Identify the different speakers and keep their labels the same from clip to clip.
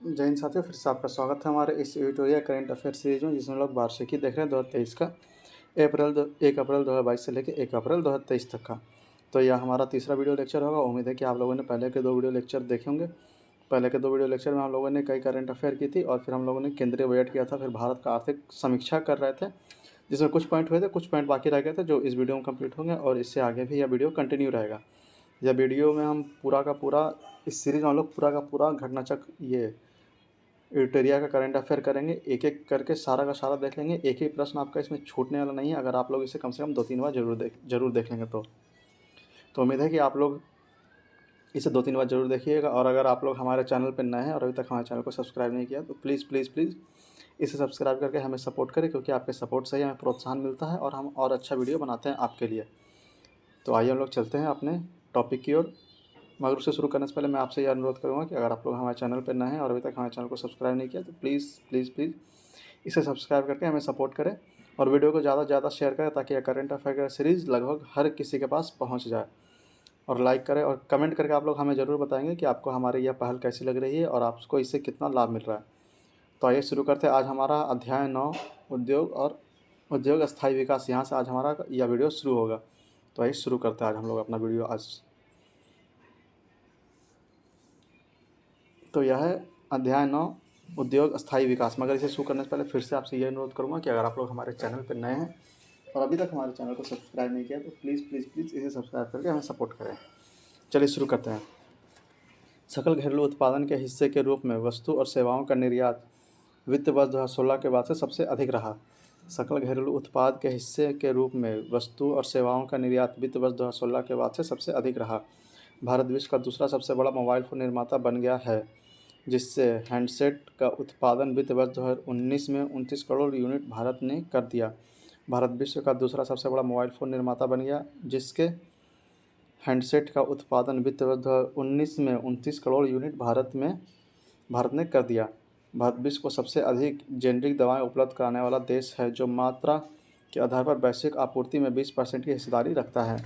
Speaker 1: जय हिंद साथियों, फिर से आपका स्वागत है हमारे इस ट्यूटोरियल करंट अफेयर सीरीज में, जिसमें लोग वार्षिकी देख रहे हैं 2023 का 1 अप्रैल 2022 से लेकर 1 अप्रैल 2023 तक का। तो यह हमारा तीसरा वीडियो लेक्चर होगा। उम्मीद है कि आप लोगों ने पहले के 2 वीडियो लेक्चर देखे होंगे। पहले के 2 वीडियो लेक्चर में हम लोगों ने कई करंट अफेयर की थी और फिर हम लोगों ने केंद्रीय बजट किया था, फिर भारत का आर्थिक समीक्षा कर रहे थे, जिसमें कुछ पॉइंट हुए थे, कुछ पॉइंट बाकी रह गए थे, जो इस वीडियो में कंप्लीट होंगे और इससे आगे भी यह वीडियो कंटिन्यू रहेगा। यह वीडियो में हम पूरा का पूरा, इस सीरीज में हम लोग पूरा का पूरा घटनाचक्र, ये एडिटोरिया का करंट अफेयर करेंगे, एक एक करके सारा का सारा देख लेंगे। एक ही प्रश्न आपका इसमें छूटने वाला नहीं है, अगर आप लोग इसे कम से कम 2-3 बार जरूर देख लेंगे तो उम्मीद है कि आप लोग इसे 2-3 बार जरूर देखिएगा। और अगर आप लोग हमारे चैनल पर नए हैं और अभी तक हमारे चैनल को सब्सक्राइब नहीं किया तो प्लीज़ प्लीज़ प्लीज़ इसे सब्सक्राइब करके हमें सपोर्ट करें, क्योंकि आपके सपोर्ट से ही हमें प्रोत्साहन मिलता है और हम और अच्छा वीडियो बनाते हैं आपके लिए। तो आइए हम लोग चलते हैं अपने टॉपिक की ओर। मगर उससे शुरू करने से पहले मैं आपसे यह अनुरोध करूँगा कि अगर आप लोग हमारे चैनल पर नए हैं और अभी तक हमारे चैनल को सब्सक्राइब नहीं किया तो प्लीज़ प्लीज़ प्लीज़ इसे सब्सक्राइब करके हमें सपोर्ट करें और वीडियो को ज़्यादा से ज़्यादा शेयर करें, ताकि यह करंट अफेयर का सीरीज़ लगभग हर किसी के पास पहुंच जाए। और लाइक करें और कमेंट करके आप लोग हमें ज़रूर बताएंगे कि आपको हमारी यह पहल कैसी लग रही है और आपको इससे कितना लाभ मिल रहा है। तो आइए शुरू करते हैं। आज हमारा अध्याय 9 उद्योग स्थायी विकास, यहाँ से आज हमारा यह वीडियो शुरू होगा। तो आइए शुरू करते हैं आज हम लोग अपना वीडियो आज। तो यह है अध्याय 9 उद्योग स्थायी विकास। मगर इसे शुरू करने से पहले फिर से आपसे यह अनुरोध करूँगा कि अगर आप लोग हमारे चैनल पर नए हैं और अभी तक हमारे चैनल को सब्सक्राइब नहीं किया तो प्लीज़ प्लीज़ प्लीज़ इसे सब्सक्राइब करके हमें सपोर्ट करें। चलिए शुरू करते हैं। सकल घरेलू उत्पादन के हिस्से के रूप में वस्तु और सेवाओं का निर्यात वित्त वर्ष 2016 के बाद से सबसे अधिक रहा। सकल घरेलू उत्पाद के हिस्से के रूप में वस्तु और सेवाओं का निर्यात वित्त वर्ष 2016 के बाद से सबसे अधिक रहा। भारत विश्व का दूसरा सबसे बड़ा मोबाइल फ़ोन निर्माता बन गया है, जिससे हैंडसेट का उत्पादन वित्त वर्ष 2019 में 29 करोड़ यूनिट भारत ने कर दिया। भारत विश्व का दूसरा सबसे बड़ा मोबाइल फ़ोन निर्माता बन गया, जिसके हैंडसेट का उत्पादन वित्त वर्ष 2019 में 29 करोड़ यूनिट भारत ने कर दिया। भारत विश्व को सबसे अधिक जेनरिक दवाएं उपलब्ध कराने वाला देश है, जो मात्रा के आधार पर वैश्विक आपूर्ति में 20% की हिस्सेदारी रखता है।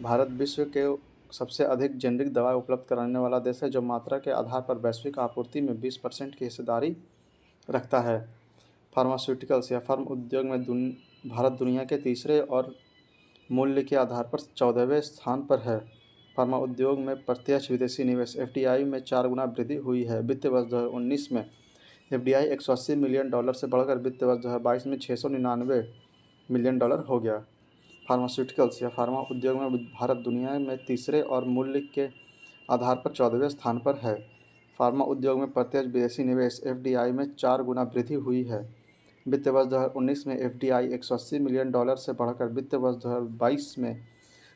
Speaker 1: भारत विश्व के सबसे अधिक जेनरिक दवाएं उपलब्ध कराने वाला देश है, जो मात्रा के आधार पर वैश्विक आपूर्ति में 20% की हिस्सेदारी रखता है। फार्मास्यूटिकल्स या फार्म उद्योग में भारत दुनिया के तीसरे और मूल्य के आधार पर 14वें स्थान पर है। फार्मा उद्योग में प्रत्यक्ष विदेशी निवेश FDI में 4 गुना वृद्धि हुई है। वित्त वर्ष 2019 में FDI $180 मिलियन से बढ़कर वित्त वर्ष 2022 में $699 मिलियन हो गया। फार्मास्यूटिकल्स या फार्मा उद्योग में भारत दुनिया में तीसरे और मूल्य के आधार पर 14वें स्थान पर है। फार्मा उद्योग में प्रत्यक्ष विदेशी निवेश FDI में 4 गुना वृद्धि हुई है। वित्त वर्ष 2019 में FDI $180 मिलियन से बढ़कर वित्त वर्ष 2022 में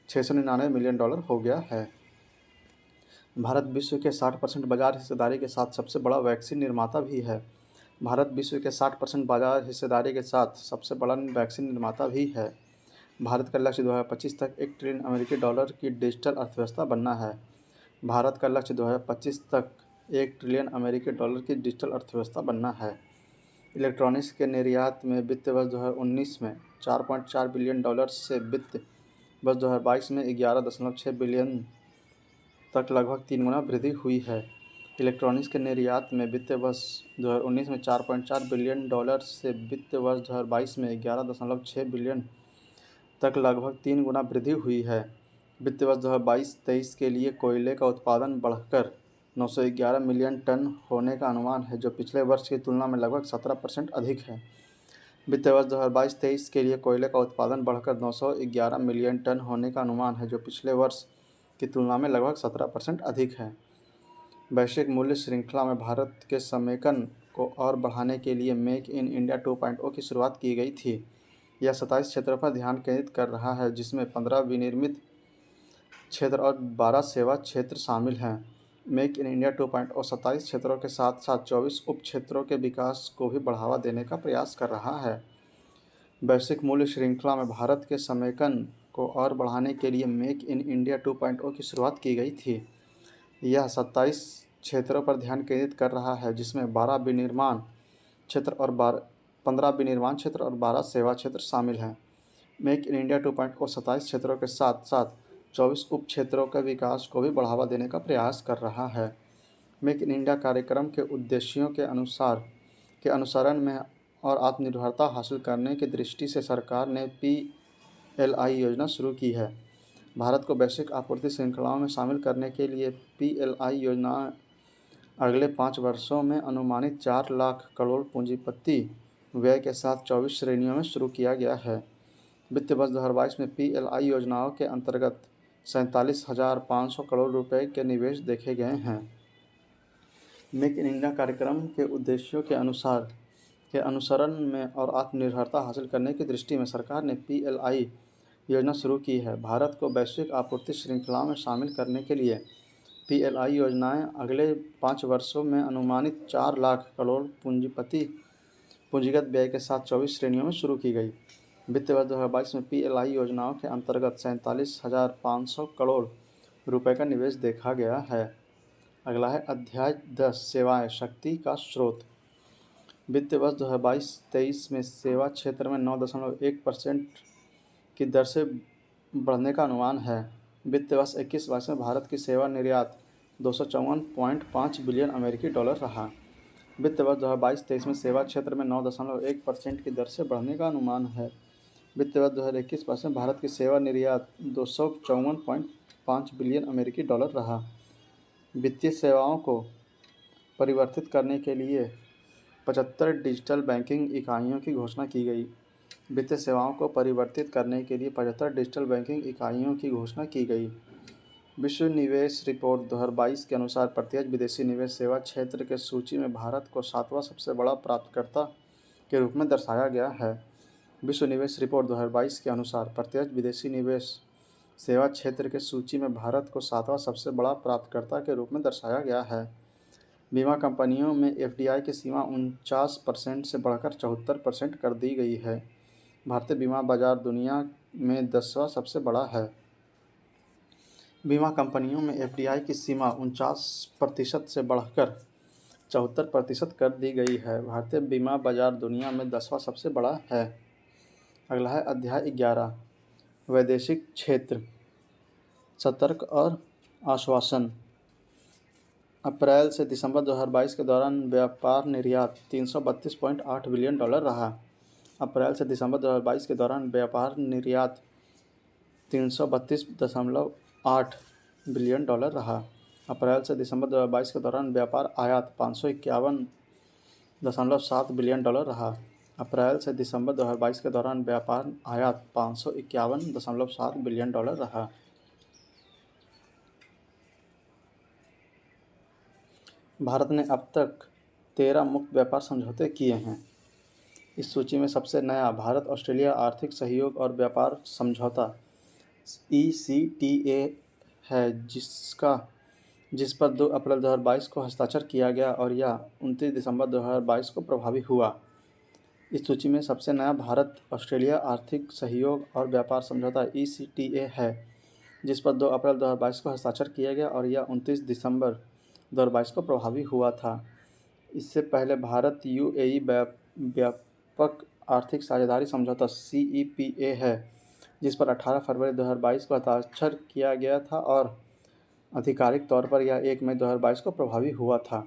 Speaker 1: $699 मिलियन हो गया है। भारत विश्व के 60% बाजार हिस्सेदारी के साथ सबसे बड़ा वैक्सीन निर्माता भी है। भारत विश्व के 60% बाजार हिस्सेदारी के साथ सबसे बड़ा वैक्सीन निर्माता भी है। भारत का लक्ष्य 2025 तक $1 ट्रिलियन की डिजिटल अर्थव्यवस्था बनना है। भारत का लक्ष्य 2025 तक $1 ट्रिलियन की डिजिटल अर्थव्यवस्था बनना है। इलेक्ट्रॉनिक्स के निर्यात में वित्त वर्ष 2019 में $4.4 बिलियन से वित्त वर्ष 2022 में 11.6 बिलियन तक लगभग 3 गुना वृद्धि हुई है। इलेक्ट्रॉनिक्स के निर्यात में वित्त वर्ष 2019 में $4.4 बिलियन से वित्त वर्ष 2022 में 11.6 बिलियन तक लगभग 3 गुना वृद्धि हुई है। वित्त वर्ष 2022-23 के लिए कोयले का उत्पादन बढ़कर 911 मिलियन टन होने का अनुमान है, जो पिछले वर्ष की तुलना में लगभग 17% अधिक है। वित्त वर्ष 2022-23 के लिए कोयले का उत्पादन बढ़कर 911 मिलियन टन होने का अनुमान है, जो पिछले वर्ष की तुलना में लगभग 17% अधिक है। वैश्विक मूल्य श्रृंखला में भारत के समेकन को और बढ़ाने के लिए मेक इन इंडिया 2.0 की शुरुआत की गई थी। यह 27 क्षेत्रों पर ध्यान केंद्रित कर रहा है, जिसमें 15 विनिर्मित क्षेत्र और 12 सेवा क्षेत्र शामिल हैं। मेक इन इंडिया 2.0 27 क्षेत्रों के साथ साथ 24 उप क्षेत्रों के विकास को भी बढ़ावा देने का प्रयास कर रहा है। वैश्विक मूल्य श्रृंखला में भारत के समेकन को और बढ़ाने के लिए मेक इन इंडिया 2.0 की शुरुआत की गई थी। यह 27 क्षेत्रों पर ध्यान केंद्रित कर रहा है, जिसमें 15 विनिर्माण क्षेत्र और 12 सेवा क्षेत्र शामिल हैं। मेक इन इंडिया 2.0 27 क्षेत्रों के साथ साथ 24 उप क्षेत्रों के विकास को भी बढ़ावा देने का प्रयास कर रहा है। मेक इन इंडिया कार्यक्रम के उद्देश्यों के अनुसरण में और आत्मनिर्भरता हासिल करने की दृष्टि से सरकार ने PLI योजना शुरू की है। भारत को वैश्विक आपूर्ति श्रृंखलाओं में शामिल करने के लिए PLI योजना अगले 5 वर्षों में अनुमानित 4 लाख करोड़ पूंजीपति व्यय के साथ 24 श्रेणियों में शुरू किया गया है। वित्त वर्ष 2022 में PLI योजनाओं के अंतर्गत 47,500 करोड़ रुपए के निवेश देखे गए हैं। मेक इन इंडिया कार्यक्रम के उद्देश्यों के अनुसरण में और आत्मनिर्भरता हासिल करने की दृष्टि में सरकार ने PLI योजना शुरू की है। भारत को वैश्विक आपूर्ति श्रृंखला में शामिल करने के लिए PLI योजनाएं अगले 5 वर्षों में अनुमानित 4 लाख करोड़ पूंजीगत व्यय के साथ 24 श्रेणियों में शुरू की गई। वित्त वर्ष 2022 में PLI योजनाओं के अंतर्गत 47,500 करोड़ रुपए का निवेश देखा गया है। अगला है अध्याय 10 सेवाएं शक्ति का स्रोत। वित्त वर्ष 2022-23 में सेवा क्षेत्र में 9.1% की दर से बढ़ने का अनुमान है। वित्त वर्ष 21-22 में भारत की सेवा निर्यात 254.5 बिलियन अमेरिकी डॉलर रहा। वित्त वर्ष 2022-23 में सेवा क्षेत्र में 9.1% की दर से बढ़ने का अनुमान है। वित्त वर्ष 2021-22 में भारत की सेवा निर्यात 254.5 बिलियन अमेरिकी डॉलर रहा। वित्तीय सेवाओं को परिवर्तित करने के लिए 75 डिजिटल बैंकिंग इकाइयों की घोषणा की गई। वित्तीय सेवाओं को परिवर्तित करने के लिए 75 डिजिटल बैंकिंग इकाइयों की घोषणा की गई। विश्व निवेश रिपोर्ट 2022 के अनुसार प्रत्यक्ष विदेशी निवेश सेवा क्षेत्र के सूची में भारत को 7वां सबसे बड़ा प्राप्तकर्ता के रूप में दर्शाया गया है। विश्व निवेश रिपोर्ट 2022 के अनुसार प्रत्यक्ष विदेशी निवेश सेवा क्षेत्र के सूची में भारत को 7वां सबसे बड़ा प्राप्तकर्ता के रूप में दर्शाया गया है। बीमा कंपनियों में FDI की सीमा 49% से बढ़कर 74% कर दी गई है। भारतीय बीमा बाजार दुनिया में 10वां सबसे बड़ा है। बीमा कंपनियों में FDI की सीमा 49% से बढ़कर 74% कर दी गई है। भारतीय बीमा बाजार दुनिया में 10वां सबसे बड़ा है। अगला है अध्याय 11 वैदेशिक क्षेत्र सतर्क और आश्वासन। अप्रैल से दिसंबर 2022 के दौरान व्यापार निर्यात 332.8 बिलियन डॉलर रहा। अप्रैल से दिसंबर 2022 के दौरान व्यापार निर्यात 332.8 बिलियन डॉलर रहा। अप्रैल से दिसंबर 2022 के दौरान व्यापार आयात 551.7 बिलियन डॉलर रहा। अप्रैल से दिसंबर 2022 के दौरान व्यापार आयात 551.7 बिलियन डॉलर रहा। भारत ने अब तक 13 मुक्त व्यापार समझौते किए हैं। इस सूची में सबसे नया भारत ऑस्ट्रेलिया आर्थिक सहयोग और व्यापार समझौता ECTA है, जिस पर 2 अप्रैल 2022 को हस्ताक्षर किया गया और यह 29 दिसंबर 2022 को प्रभावी हुआ। इस सूची में सबसे नया भारत ऑस्ट्रेलिया आर्थिक सहयोग और व्यापार समझौता ECTA है, जिस पर 2 अप्रैल 2022 को हस्ताक्षर किया गया और यह 29 दिसंबर 2022 को प्रभावी हुआ था। इससे पहले भारत UAE व्यापक आर्थिक साझेदारी समझौता CEPA है, जिस पर 18 फरवरी 2022 को हस्ताक्षर किया गया था और आधिकारिक तौर पर यह 1 मई 2022 को प्रभावी हुआ था।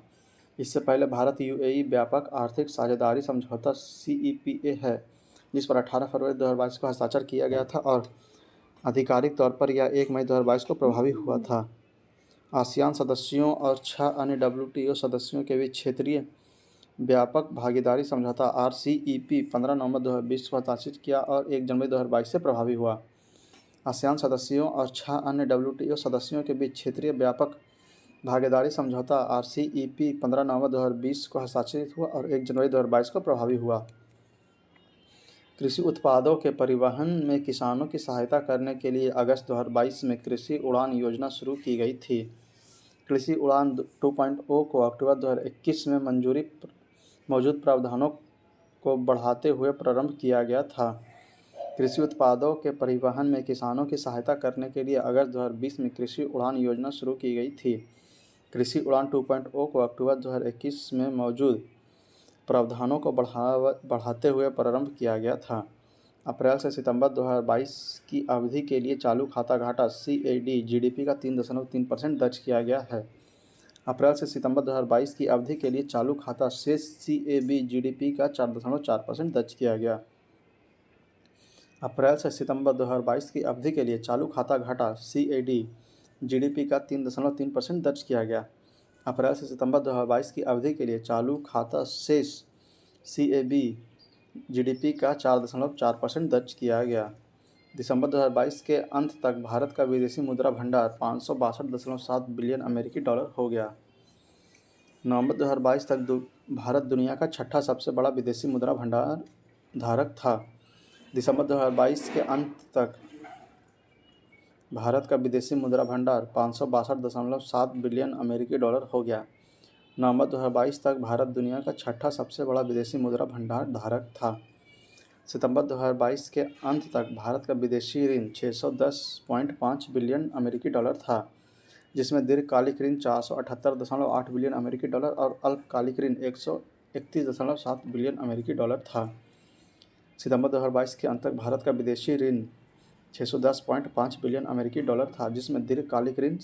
Speaker 1: इससे पहले भारत UAE व्यापक आर्थिक साझेदारी समझौता CEPA है, जिस पर 18 फरवरी 2022 को हस्ताक्षर किया गया था और आधिकारिक तौर पर यह 1 मई 2022 को प्रभावी हुआ था। आसियान सदस्यों और 6 अन्य WTO सदस्यों के बीच क्षेत्रीय व्यापक भागीदारी समझौता RCEP 15 नवंबर 2020 को हस्ताक्षरित किया और 1 जनवरी 2022 से प्रभावी हुआ। आसियान सदस्यों और 6 अन्य WTO सदस्यों के बीच क्षेत्रीय व्यापक भागीदारी समझौता RCEP 15 नवंबर 2020 को हस्ताक्षरित हुआ और 1 जनवरी 2022 को प्रभावी हुआ। कृषि उत्पादों के परिवहन में किसानों की सहायता करने के लिए अगस्त 2022 में कृषि उड़ान योजना शुरू की गई थी। कृषि उड़ान 2.0 को अक्टूबर 2021 में मौजूद प्रावधानों को बढ़ाते हुए प्रारंभ किया गया था। कृषि उत्पादों के परिवहन में किसानों की सहायता करने के लिए अगस्त 2020 में कृषि उड़ान योजना शुरू की गई थी। कृषि उड़ान 2.0 को अक्टूबर 2021 में मौजूद प्रावधानों को बढ़ाते हुए प्रारंभ किया गया था। अप्रैल से सितंबर 2022 की अवधि के लिए चालू खाता घाटा CAD GDP का 3.3% दर्ज किया गया है। अप्रैल से सितंबर 2022 की अवधि के लिए चालू खाता शेष CAB GDP का 4.4% दर्ज किया गया। अप्रैल से सितंबर 2022 की अवधि के लिए चालू खाता घाटा CAD GDP का 3.3% दर्ज किया गया। अप्रैल से सितंबर 2022 की अवधि के लिए चालू खाता शेष CAB GDP का 4.4% दर्ज किया गया। दिसंबर 2022 के अंत तक भारत का विदेशी मुद्रा भंडार 562.7 बिलियन अमेरिकी डॉलर हो गया। नवंबर 2022 तक भारत दुनिया का छठा सबसे बड़ा विदेशी मुद्रा भंडार धारक था। दिसंबर 2022 के अंत तक भारत का विदेशी मुद्रा भंडार 562.7 बिलियन अमेरिकी डॉलर हो गया। नवंबर 2022 तक भारत दुनिया का छठा सबसे बड़ा विदेशी मुद्रा भंडार धारक था। सितंबर 2022 के अंत तक भारत का विदेशी ऋण 610.5 बिलियन अमेरिकी डॉलर था, जिसमें दीर्घकालिक ऋण 478.8 बिलियन अमेरिकी डॉलर और अल्पकालिक ऋण 131.7 बिलियन अमेरिकी डॉलर था। सितंबर 2022 के अंत तक भारत का विदेशी ऋण 610.5 बिलियन अमेरिकी डॉलर था, जिसमें दीर्घकालिक ऋण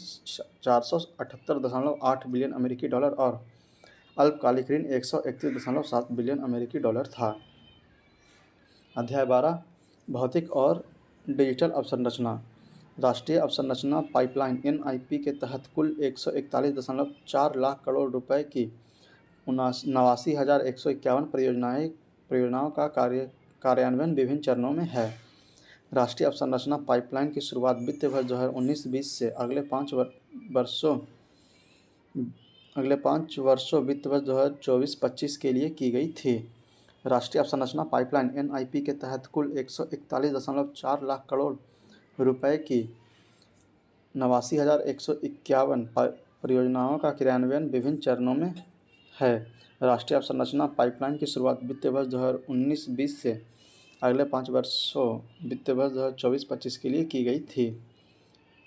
Speaker 1: 478.8 बिलियन अमेरिकी डॉलर और अल्पकालिक ऋण 131.7 बिलियन अमेरिकी डॉलर था। अध्याय 12 भौतिक और डिजिटल अवसंरचना। राष्ट्रीय अवसंरचना पाइपलाइन NIP के तहत कुल 141.4 लाख करोड़ रुपए की 89,151 परियोजनाओं का कार्यान्वयन विभिन्न चरणों में है। राष्ट्रीय अवसंरचना पाइपलाइन की शुरुआत वित्त वर्ष 2019-20 से अगले 5 वर्षों वित्त वर्ष 2024-25 के लिए की गई थी। राष्ट्रीय अवसंरचना पाइपलाइन NIP के तहत कुल 141.4 लाख करोड़ रुपए की 89,151 परियोजनाओं का क्रियान्वयन विभिन्न चरणों में है। राष्ट्रीय अवसंरचना पाइपलाइन की शुरुआत वित्त वर्ष 2019-20 से अगले 5 वर्षों वित्त वर्ष 2024-25 के लिए की गई थी।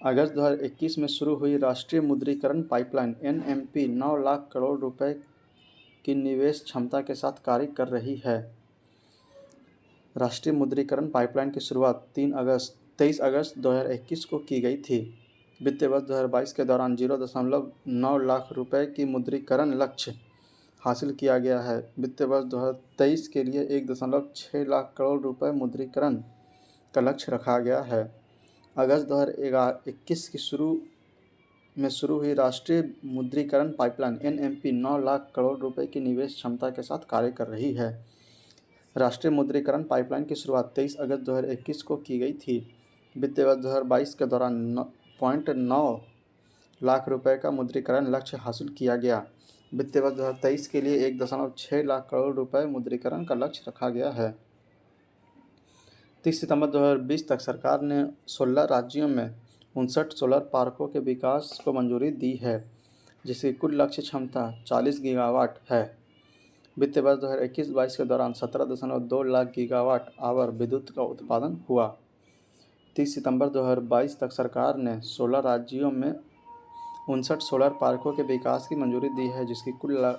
Speaker 1: अगस्त 2021 में शुरू हुई राष्ट्रीय मुद्रीकरण पाइपलाइन NMP 9 लाख करोड़ रुपए की निवेश क्षमता के साथ कार्य कर रही है। राष्ट्रीय मुद्रीकरण पाइपलाइन की शुरुआत 23 अगस्त 2021 को की गई थी। वित्त वर्ष 2022 के दौरान 0.9 लाख रुपए की मुद्रीकरण लक्ष्य हासिल किया गया है। वित्त वर्ष 2023 के लिए 1.6 लाख करोड़ रुपए मुद्रीकरण का लक्ष्य रखा गया है। अगस्त 2021 की शुरू हुई राष्ट्रीय मुद्रीकरण पाइपलाइन NMP 9 लाख करोड़ रुपए की निवेश क्षमता के साथ कार्य कर रही है। राष्ट्रीय मुद्रीकरण पाइपलाइन की शुरुआत 23 अगस्त 2021 को की गई थी। वित्त वर्ष 2022 के दौरान 9.9 लाख रुपए का मुद्रीकरण लक्ष्य हासिल किया गया। वित्त वर्ष 2023 के लिए 1.6 लाख करोड़ रुपए मुद्रीकरण का लक्ष्य रखा गया है। 30 सितंबर 2020 तक सरकार ने 16 राज्यों में 59 सोलर पार्कों के विकास को मंजूरी दी है, जिसकी कुल लक्ष्य क्षमता 40 गीगावाट है। वित्त वर्ष 2021-22 के दौरान 17.2 लाख गीगावाट आवर विद्युत का उत्पादन हुआ। 30 सितंबर 2022 तक सरकार ने 16 राज्यों में 59 सोलर पार्कों के विकास की मंजूरी दी है, जिसकी कुल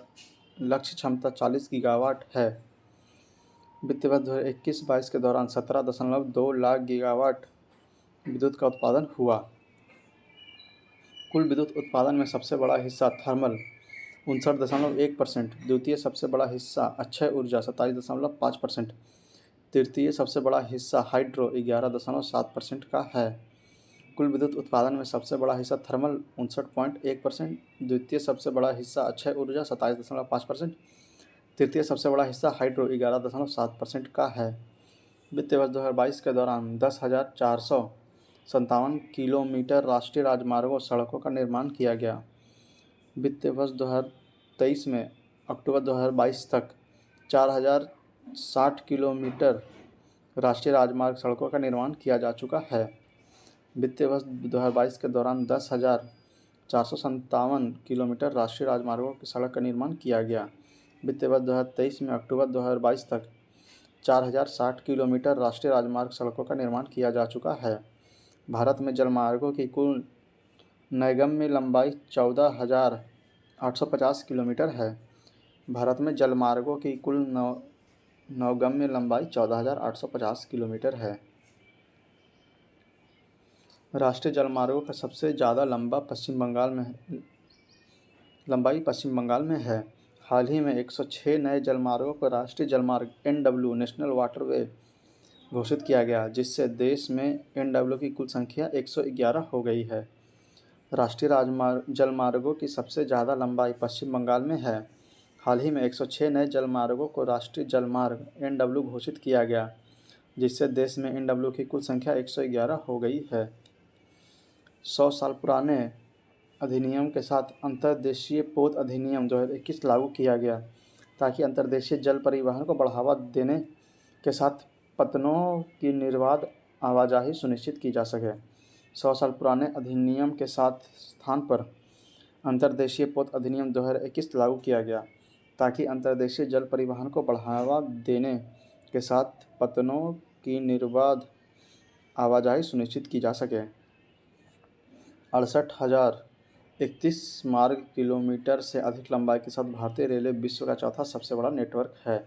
Speaker 1: लक्ष्य क्षमता 40 गीगावाट है। वित्त वर्ष 2021-22 के दौरान 17.2 लाख गीगावाट विद्युत का उत्पादन हुआ। कुल विद्युत उत्पादन में सबसे बड़ा हिस्सा थर्मल 59.1%, द्वितीय सबसे बड़ा हिस्सा अक्षय ऊर्जा 27.5%, तृतीय सबसे बड़ा हिस्सा हाइड्रो 11.7% का है। कुल विद्युत उत्पादन में सबसे बड़ा हिस्सा थर्मल 59.1%, द्वितीय सबसे बड़ा हिस्सा अक्षय ऊर्जा 27.5%, तृतीय सबसे बड़ा हिस्सा हाइड्रो 11.7% का है। वित्त वर्ष 2022 के दौरान 10,457 किलोमीटर राष्ट्रीय राजमार्गों और सड़कों का निर्माण किया गया। वित्त वर्ष 2023 में अक्टूबर 2022 तक 4,060 किलोमीटर राष्ट्रीय राजमार्ग सड़कों का निर्माण किया जा चुका है। वित्त वर्ष 2022 के दौरान 10,457 किलोमीटर राष्ट्रीय राजमार्गों की सड़क का निर्माण किया गया। वित्त वर्ष 2023 में अक्टूबर 2022 तक 4,060 किलोमीटर राष्ट्रीय राजमार्ग सड़कों का निर्माण किया जा चुका है। भारत में जलमार्गों की कुल नैगम्य लंबाई 14,850 किलोमीटर है। भारत में जलमार्गों की कुल नौगम्य लंबाई 14,850 किलोमीटर है। राष्ट्रीय जलमार्गों का सबसे ज़्यादा लंबा पश्चिम बंगाल में लंबाई पश्चिम बंगाल में है। हाल ही में 106 नए जलमार्गों को राष्ट्रीय जलमार्ग NW नेशनल वाटरवे घोषित किया गया, जिससे देश में NW की कुल संख्या 111 हो गई है। राष्ट्रीय जलमार्गों की सबसे ज़्यादा लंबाई पश्चिम बंगाल में है। हाल ही में 106 नए जलमार्गों को राष्ट्रीय जलमार्ग NW घोषित किया गया, जिससे देश में NW की कुल संख्या 111 हो गई है। 100 साल पुराने अधिनियम के साथ अंतर्देशीय पोत अधिनियम 2021 लागू किया गया, ताकि अंतर्देशीय जल परिवहन को बढ़ावा देने के साथ पत्तनों की निर्बाध आवाजाही सुनिश्चित की जा सके। 100 साल पुराने अधिनियम के साथ स्थान पर अंतर्देशीय पोत अधिनियम 2021 लागू किया गया, ताकि अंतर्देशीय जल परिवहन को बढ़ावा देने के साथ पत्तनों की निर्बाध आवाजाही सुनिश्चित की जा सके। 68,031 मार्ग किलोमीटर से अधिक लंबाई के साथ भारतीय रेलवे विश्व का चौथा सबसे बड़ा नेटवर्क है।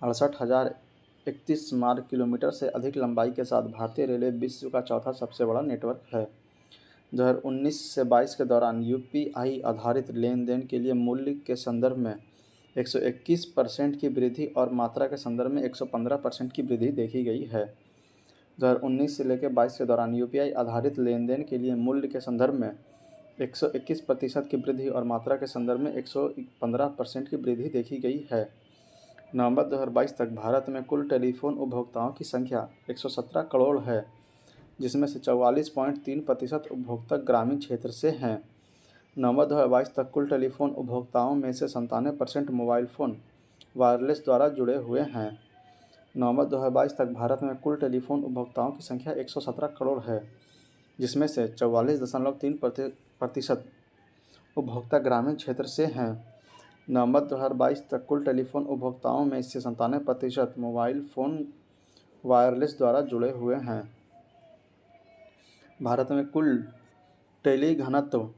Speaker 1: 68,031 मार्ग किलोमीटर से अधिक लंबाई के साथ भारतीय रेलवे विश्व का चौथा सबसे बड़ा नेटवर्क है। 2019 से 22 के दौरान UPI आधारित लेन देन के लिए मूल्य के संदर्भ में 121% की वृद्धि और मात्रा के संदर्भ में 115% की वृद्धि देखी गई है। 2019 से लेकर 22 के दौरान UPI आधारित लेन देन के लिए मूल्य के संदर्भ में 121% की वृद्धि और मात्रा के संदर्भ में 115% की वृद्धि देखी गई है। नवंबर 2022 तक भारत में कुल टेलीफोन उपभोक्ताओं की संख्या 117 करोड़ है, जिसमें से 44.3% उपभोक्ता ग्रामीण क्षेत्र से हैं। नवंबर 2022 तक कुल टेलीफोन उपभोक्ताओं में से 97% मोबाइल फ़ोन वायरलेस द्वारा जुड़े हुए हैं। नवंबर 2022 तक भारत में कुल टेलीफोन उपभोक्ताओं की संख्या 117 करोड़ है, जिसमें से 44.3% उपभोक्ता ग्रामीण क्षेत्र से हैं। नवंबर 2022 तक कुल टेलीफोन उपभोक्ताओं में से 97% मोबाइल फ़ोन वायरलेस द्वारा जुड़े हुए हैं। भारत में कुल टेली घनत्व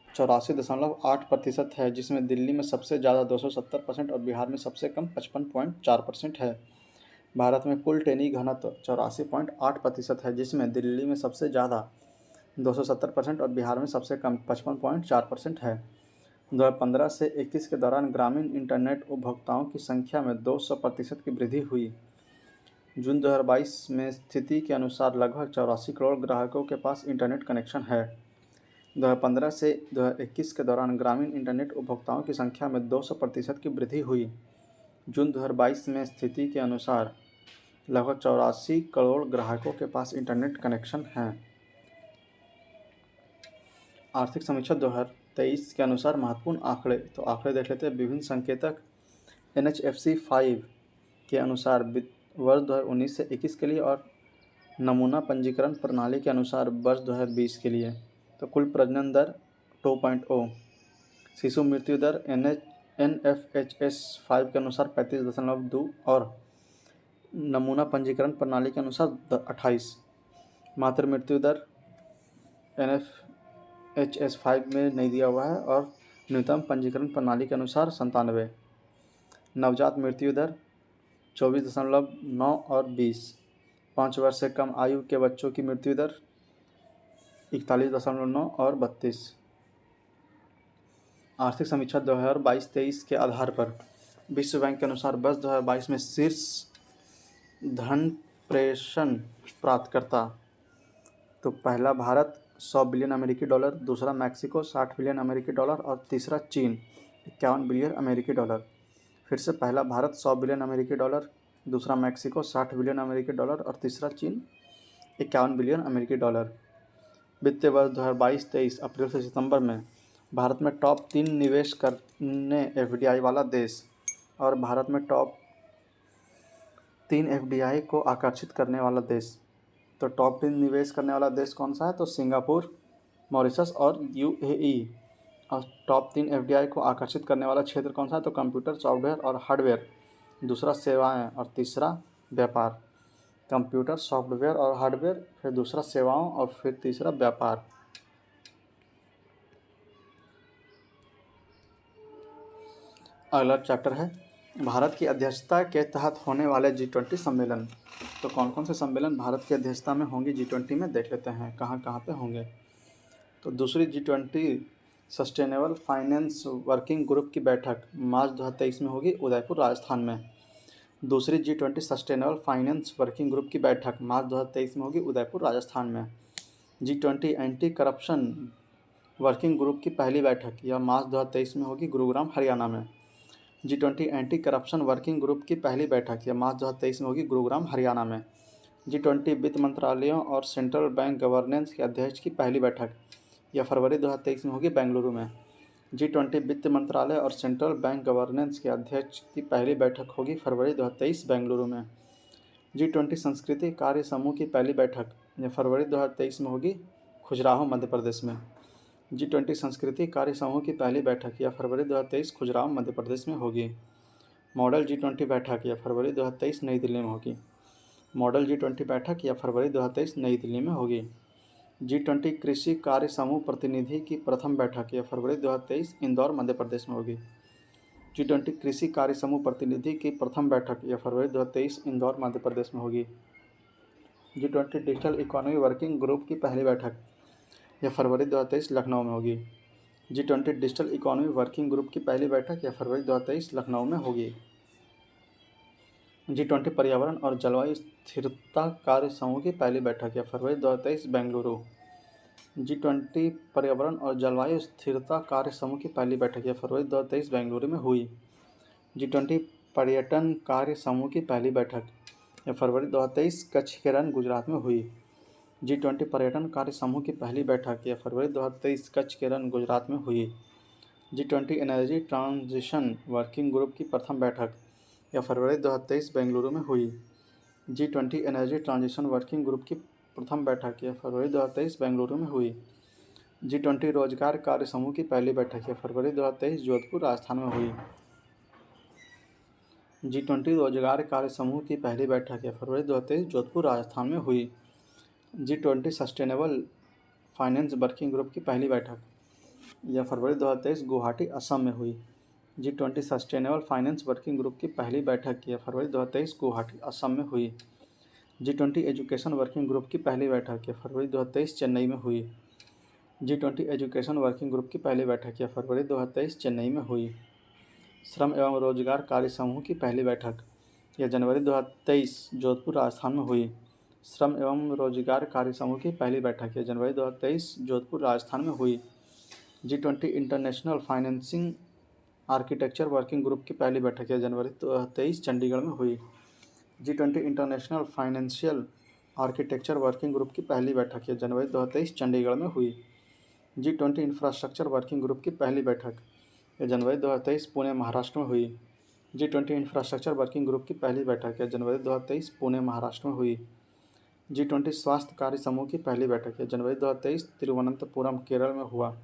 Speaker 1: 84.8% है, जिसमें दिल्ली में सबसे ज़्यादा 270% और बिहार में सबसे कम 55.4% है। भारत में कुल टेली घनत्व 84.8% है, जिसमें दिल्ली में सबसे ज़्यादा 270% और बिहार में सबसे कम 55.4% है। 2015 से 21 के दौरान ग्रामीण इंटरनेट उपभोक्ताओं की संख्या में 200% की वृद्धि हुई। जून 2022 में स्थिति के अनुसार लगभग 84 करोड़ ग्राहकों के पास इंटरनेट कनेक्शन है। 2015 से 2021 के दौरान ग्रामीण इंटरनेट उपभोक्ताओं की संख्या में 200% की वृद्धि हुई। जून 2022 में स्थिति के अनुसार लगभग 84 करोड़ ग्राहकों के पास इंटरनेट कनेक्शन हैं। आर्थिक समीक्षा 2023 के अनुसार महत्वपूर्ण आंकड़े देख लेते हैं। विभिन्न संकेतक NHFC 5 के अनुसार वर्ष 2019 से 21 के लिए और नमूना पंजीकरण प्रणाली के अनुसार वर्ष 2020 के लिए। तो कुल प्रजनन दर 2.0, शिशु मृत्यु दर NFHS 5 के अनुसार 35.2 और नमूना पंजीकरण प्रणाली के अनुसार 28। मातृ मृत्यु दर NFHS 5 में नहीं दिया हुआ है और न्यूनतम पंजीकरण प्रणाली के अनुसार 97। नवजात मृत्यु दर 24.9 और 20। 5 वर्ष से कम आयु के बच्चों की मृत्यु दर 41.9 और 32। आर्थिक समीक्षा 2022-23 के आधार पर विश्व बैंक के अनुसार वर्ष 2022 में शीर्ष धन प्रेषण प्राप्तकर्ता तो पहला भारत $100 बिलियन, दूसरा मैक्सिको $60 बिलियन और तीसरा चीन $51 बिलियन। फिर से पहला भारत $100 बिलियन, दूसरा मैक्सिको $60 बिलियन और तीसरा चीन $51 बिलियन। वित्तीय वर्ष 2022-23 अप्रैल से सितंबर में भारत में टॉप 3 निवेश करने FDI वाला देश और भारत में टॉप 3 FDI को आकर्षित करने वाला देश। तो टॉप 3 निवेश करने वाला देश कौन सा है? तो सिंगापुर, मॉरिशस और UAE। और टॉप 3 FDI को आकर्षित करने वाला क्षेत्र कौन सा है? तो कंप्यूटर, सॉफ्टवेयर और हार्डवेयर, दूसरा सेवाएं और तीसरा व्यापार। कंप्यूटर, सॉफ्टवेयर और हार्डवेयर, फिर दूसरा सेवाओं और फिर तीसरा व्यापार। अगला चैप्टर है भारत की अध्यक्षता के तहत होने वाले G20 सम्मेलन। तो कौन कौन से सम्मेलन भारत की अध्यक्षता में होंगे G20 में, देख लेते हैं कहाँ कहाँ पे होंगे। तो दूसरी G20 sustainable finance working group की बैठक मार्च 2023 में होगी उदयपुर राजस्थान में। दूसरी G20 sustainable finance working group की बैठक मार्च 2023 में होगी उदयपुर राजस्थान में। G20 anti corruption working group की पहली बैठक यह मार्च 2023 में होगी गुरुग्राम हरियाणा में। G20 anti corruption working group की पहली बैठक यह मार्च 2023 में होगी गुरुग्राम हरियाणा में। G20 वित्त मंत्रालयों और सेंट्रल बैंक गवर्नेंस के अध्यक्ष की पहली बैठक यह फरवरी 2023 में होगी बेंगलुरु में। G20 वित्त मंत्रालय और सेंट्रल बैंक गवर्नेंस के अध्यक्ष की पहली बैठक होगी फरवरी 2023 बेंगलुरु में। G20 संस्कृति कार्य समूह की पहली बैठक यह फरवरी 2023 में होगी खजुराहो मध्य प्रदेश में। G20 संस्कृति कार्य समूह की पहली बैठक यह फरवरी 2023 खजुराहो मध्य प्रदेश में होगी। मॉडल G20 बैठक यह फरवरी 2023 नई दिल्ली में होगी। मॉडल G20 बैठक यह फरवरी 2023 नई दिल्ली में होगी। G20 कृषि कार्य समूह प्रतिनिधि की प्रथम बैठक यह फरवरी 2023 इंदौर मध्य प्रदेश में होगी। G20 कृषि कार्य समूह प्रतिनिधि की प्रथम बैठक यह फरवरी 2023 इंदौर मध्य प्रदेश में होगी। G20 digital economy working group की पहली बैठक यह फरवरी 2023 लखनऊ में होगी। G20 digital economy working group की पहली बैठक यह फरवरी 2023 लखनऊ में होगी। G20 पर्यावरण और जलवायु स्थिरता कार्य समूह की पहली बैठक यह फरवरी 2023 बेंगलुरु। G20 पर्यावरण और जलवायु स्थिरता कार्य समूह की पहली बैठक यह फरवरी 2023 बेंगलुरु में हुई। G20 पर्यटन कार्य समूह की पहली बैठक यह फरवरी 2023 कच्छ के रण गुजरात में हुई। G20 पर्यटन कार्य समूह की पहली बैठक यह फरवरी 2023 कच्छ के रण गुजरात में हुई। G20 energy transition working group की प्रथम बैठक यह फरवरी 2023 बेंगलुरु में हुई। G20 energy transition working group की प्रथम बैठक यह फरवरी 2023 बेंगलुरु में हुई। G20 रोजगार कार्य समूह की पहली बैठक यह फरवरी 2023 जोधपुर राजस्थान में हुई। G20 रोजगार कार्य समूह की पहली बैठक यह फरवरी 2023 जोधपुर राजस्थान में हुई। G20 sustainable finance working group की पहली बैठक यह फरवरी 2023 गुवाहाटी असम में हुई। G20 sustainable finance working group की पहली बैठक यह फरवरी 2023 गुवाहाटी असम में हुई। G20 एजुकेशन वर्किंग ग्रुप की पहली बैठक यह फरवरी 2023 चेन्नई में हुई। G20 एजुकेशन वर्किंग ग्रुप की पहली बैठक यह फरवरी 2023 चेन्नई में हुई। श्रम एवं रोजगार कार्य समूह की पहली बैठक यह जनवरी 2023 जोधपुर राजस्थान में हुई। श्रम एवं रोजगार कार्य समूह की पहली बैठक यह जनवरी 2023 जोधपुर राजस्थान में हुई। G20 international financing architecture working group की पहली बैठक यह जनवरी 2023 चंडीगढ़ में हुई। G20 international financial architecture working group की पहली बैठक यह जनवरी 2023 चंडीगढ़ में हुई। G20 इंफ्रास्ट्रक्चर वर्किंग ग्रुप की पहली बैठक यह जनवरी 2023 पुणे महाराष्ट्र में हुई। G20 इंफ्रास्ट्रक्चर वर्किंग ग्रुप की पहली बैठक यह जनवरी 2023 पुणे महाराष्ट्र में हुई। G20 स्वास्थ्य कार्य समूह की पहली बैठक यह जनवरी 2023 तिरुवनंतपुरम केरल में हुआ।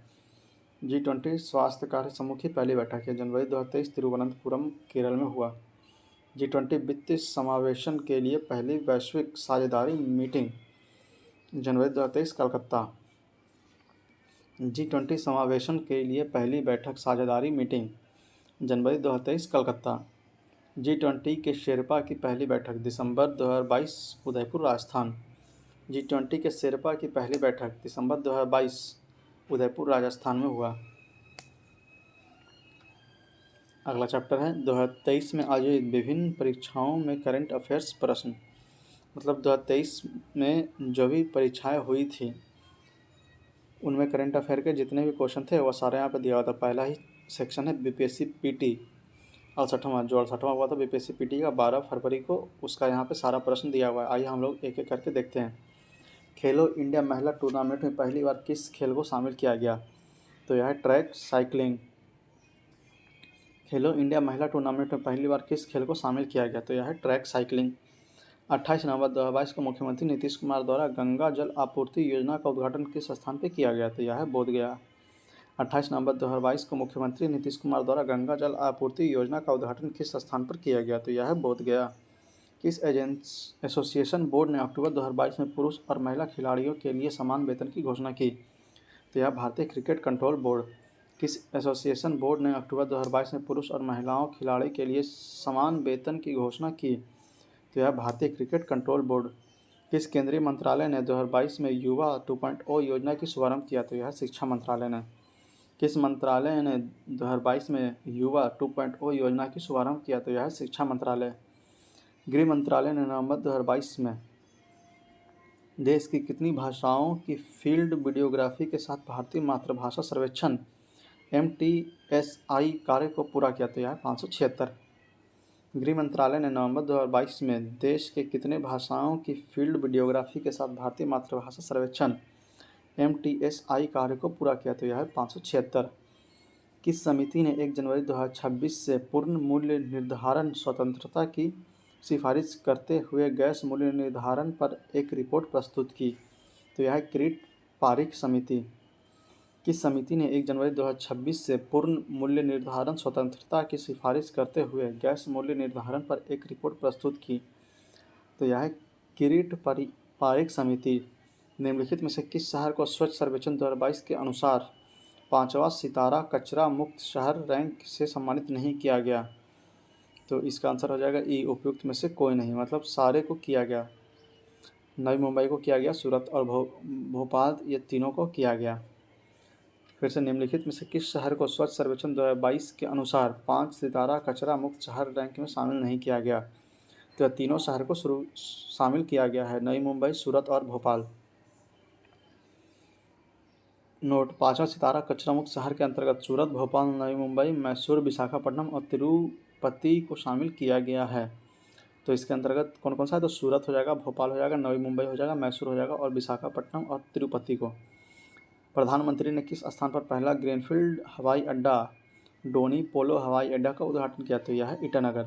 Speaker 1: G20 स्वास्थ्य कार्य समूह की पहली बैठक यह जनवरी 2023 तिरुवनंतपुरम केरल में हुआ। G20 वित्तीय समावेशन के लिए पहली वैश्विक साझेदारी मीटिंग जनवरी 2023 कलकत्ता। G20 समावेशन के लिए पहली बैठक साझेदारी मीटिंग जनवरी 2023 कलकत्ता। G20 के शेरपा की पहली बैठक दिसंबर 2022 उदयपुर राजस्थान। G20 के शेरपा की पहली बैठक दिसंबर 2022 उदयपुर राजस्थान में हुआ। अगला चैप्टर है 2023 में आयोजित विभिन्न परीक्षाओं में करंट अफेयर्स प्रश्न। मतलब 2023 में जो भी परीक्षाएं हुई थी उनमें करंट अफेयर के जितने भी क्वेश्चन थे वो सारे यहाँ पर दिया हुआ था। पहला ही सेक्शन है BPSC PT 68वां, जो 68वां हुआ था BPSC PT का 12 फरवरी को, उसका यहाँ पे सारा प्रश्न दिया हुआ है। आइए हम लोग एक एक करके देखते हैं। खेलो इंडिया महिला टूर्नामेंट में पहली बार किस खेल को शामिल किया गया? तो यह है ट्रैक साइकिलिंग। खेलो इंडिया महिला टूर्नामेंट में पहली बार किस खेल को शामिल किया गया? तो यह है ट्रैक साइकिलिंग। 28 नवंबर 2022 को मुख्यमंत्री नीतीश कुमार द्वारा गंगा जल आपूर्ति योजना का उद्घाटन किस स्थान पर किया गया? तो यह है बोधगया। 28 नवंबर 2022 को मुख्यमंत्री नीतीश कुमार द्वारा गंगा जल आपूर्ति योजना का उद्घाटन किस स्थान पर किया गया? तो यह है बोधगया। किस एसोसिएशन बोर्ड ने अक्टूबर 2022 में पुरुष और महिला खिलाड़ियों के लिए समान वेतन की घोषणा की? तो यह भारतीय क्रिकेट कंट्रोल बोर्ड। किस एसोसिएशन बोर्ड ने अक्टूबर 2022 में पुरुष और महिलाओं खिलाड़ी के लिए समान वेतन की घोषणा की? तो यह भारतीय क्रिकेट कंट्रोल बोर्ड। किस केंद्रीय मंत्रालय ने 2022 में युवा 2.0 योजना की शुभारंभ किया? तो यह शिक्षा मंत्रालय ने। किस मंत्रालय ने 2022 में युवा 2.0 योजना की शुभारंभ किया? तो यह है शिक्षा मंत्रालय। गृह मंत्रालय ने नवंबर 2022 में देश की कितनी भाषाओं की फील्ड वीडियोग्राफी के साथ भारतीय मातृभाषा सर्वेक्षण MTSI कार्य को पूरा किया? तो यह है 576। गृह मंत्रालय ने नवंबर 2022 में देश के कितने भाषाओं की फील्ड वीडियोग्राफी के साथ भारतीय मातृभाषा सर्वेक्षण MTSI कार्य को पूरा किया? तो यह है 576। किस समिति ने 1 जनवरी 2026 से पूर्ण मूल्य निर्धारण स्वतंत्रता की सिफारिश करते हुए गैस मूल्य निर्धारण पर एक रिपोर्ट प्रस्तुत की? तो यह है किरीट पारिख समिति। किस समिति ने 1 जनवरी 2026 से पूर्ण मूल्य निर्धारण स्वतंत्रता की सिफारिश करते हुए गैस मूल्य निर्धारण पर एक रिपोर्ट प्रस्तुत की? तो यह है किरीट पारिख समिति। निम्नलिखित में से किस शहर को स्वच्छ सर्वेक्षण 2022 के अनुसार 5वां सितारा कचरा मुक्त शहर रैंक से सम्मानित नहीं किया गया? तो इसका आंसर हो जाएगा ई, उपयुक्त में से कोई नहीं, मतलब सारे को किया गया। नई मुंबई को किया गया, सूरत और भोपाल, ये तीनों को किया गया। फिर से निम्नलिखित में से किस शहर को स्वच्छ सर्वेक्षण 2022 के अनुसार 5 सितारा कचरा मुक्त शहर रैंक में शामिल नहीं किया गया? तो तीनों शहर को शामिल किया गया है, नई मुंबई, सूरत और भोपाल। नोट: 5वां सितारा कचरा मुक्त शहर के अंतर्गत सूरत, भोपाल, नई मुंबई, मैसूर, विशाखापट्टनम और तिरुपति को शामिल किया गया है। तो इसके अंतर्गत कौन कौन सा है? तो सूरत हो जाएगा, भोपाल हो जाएगा, नई मुंबई हो जाएगा, मैसूर हो जाएगा और विशाखापट्टनम और तिरुपति को। प्रधानमंत्री ने किस स्थान पर पहला ग्रीनफील्ड हवाई अड्डा डोनी पोलो हवाई अड्डा का उद्घाटन किया? तो यह है ईटानगर।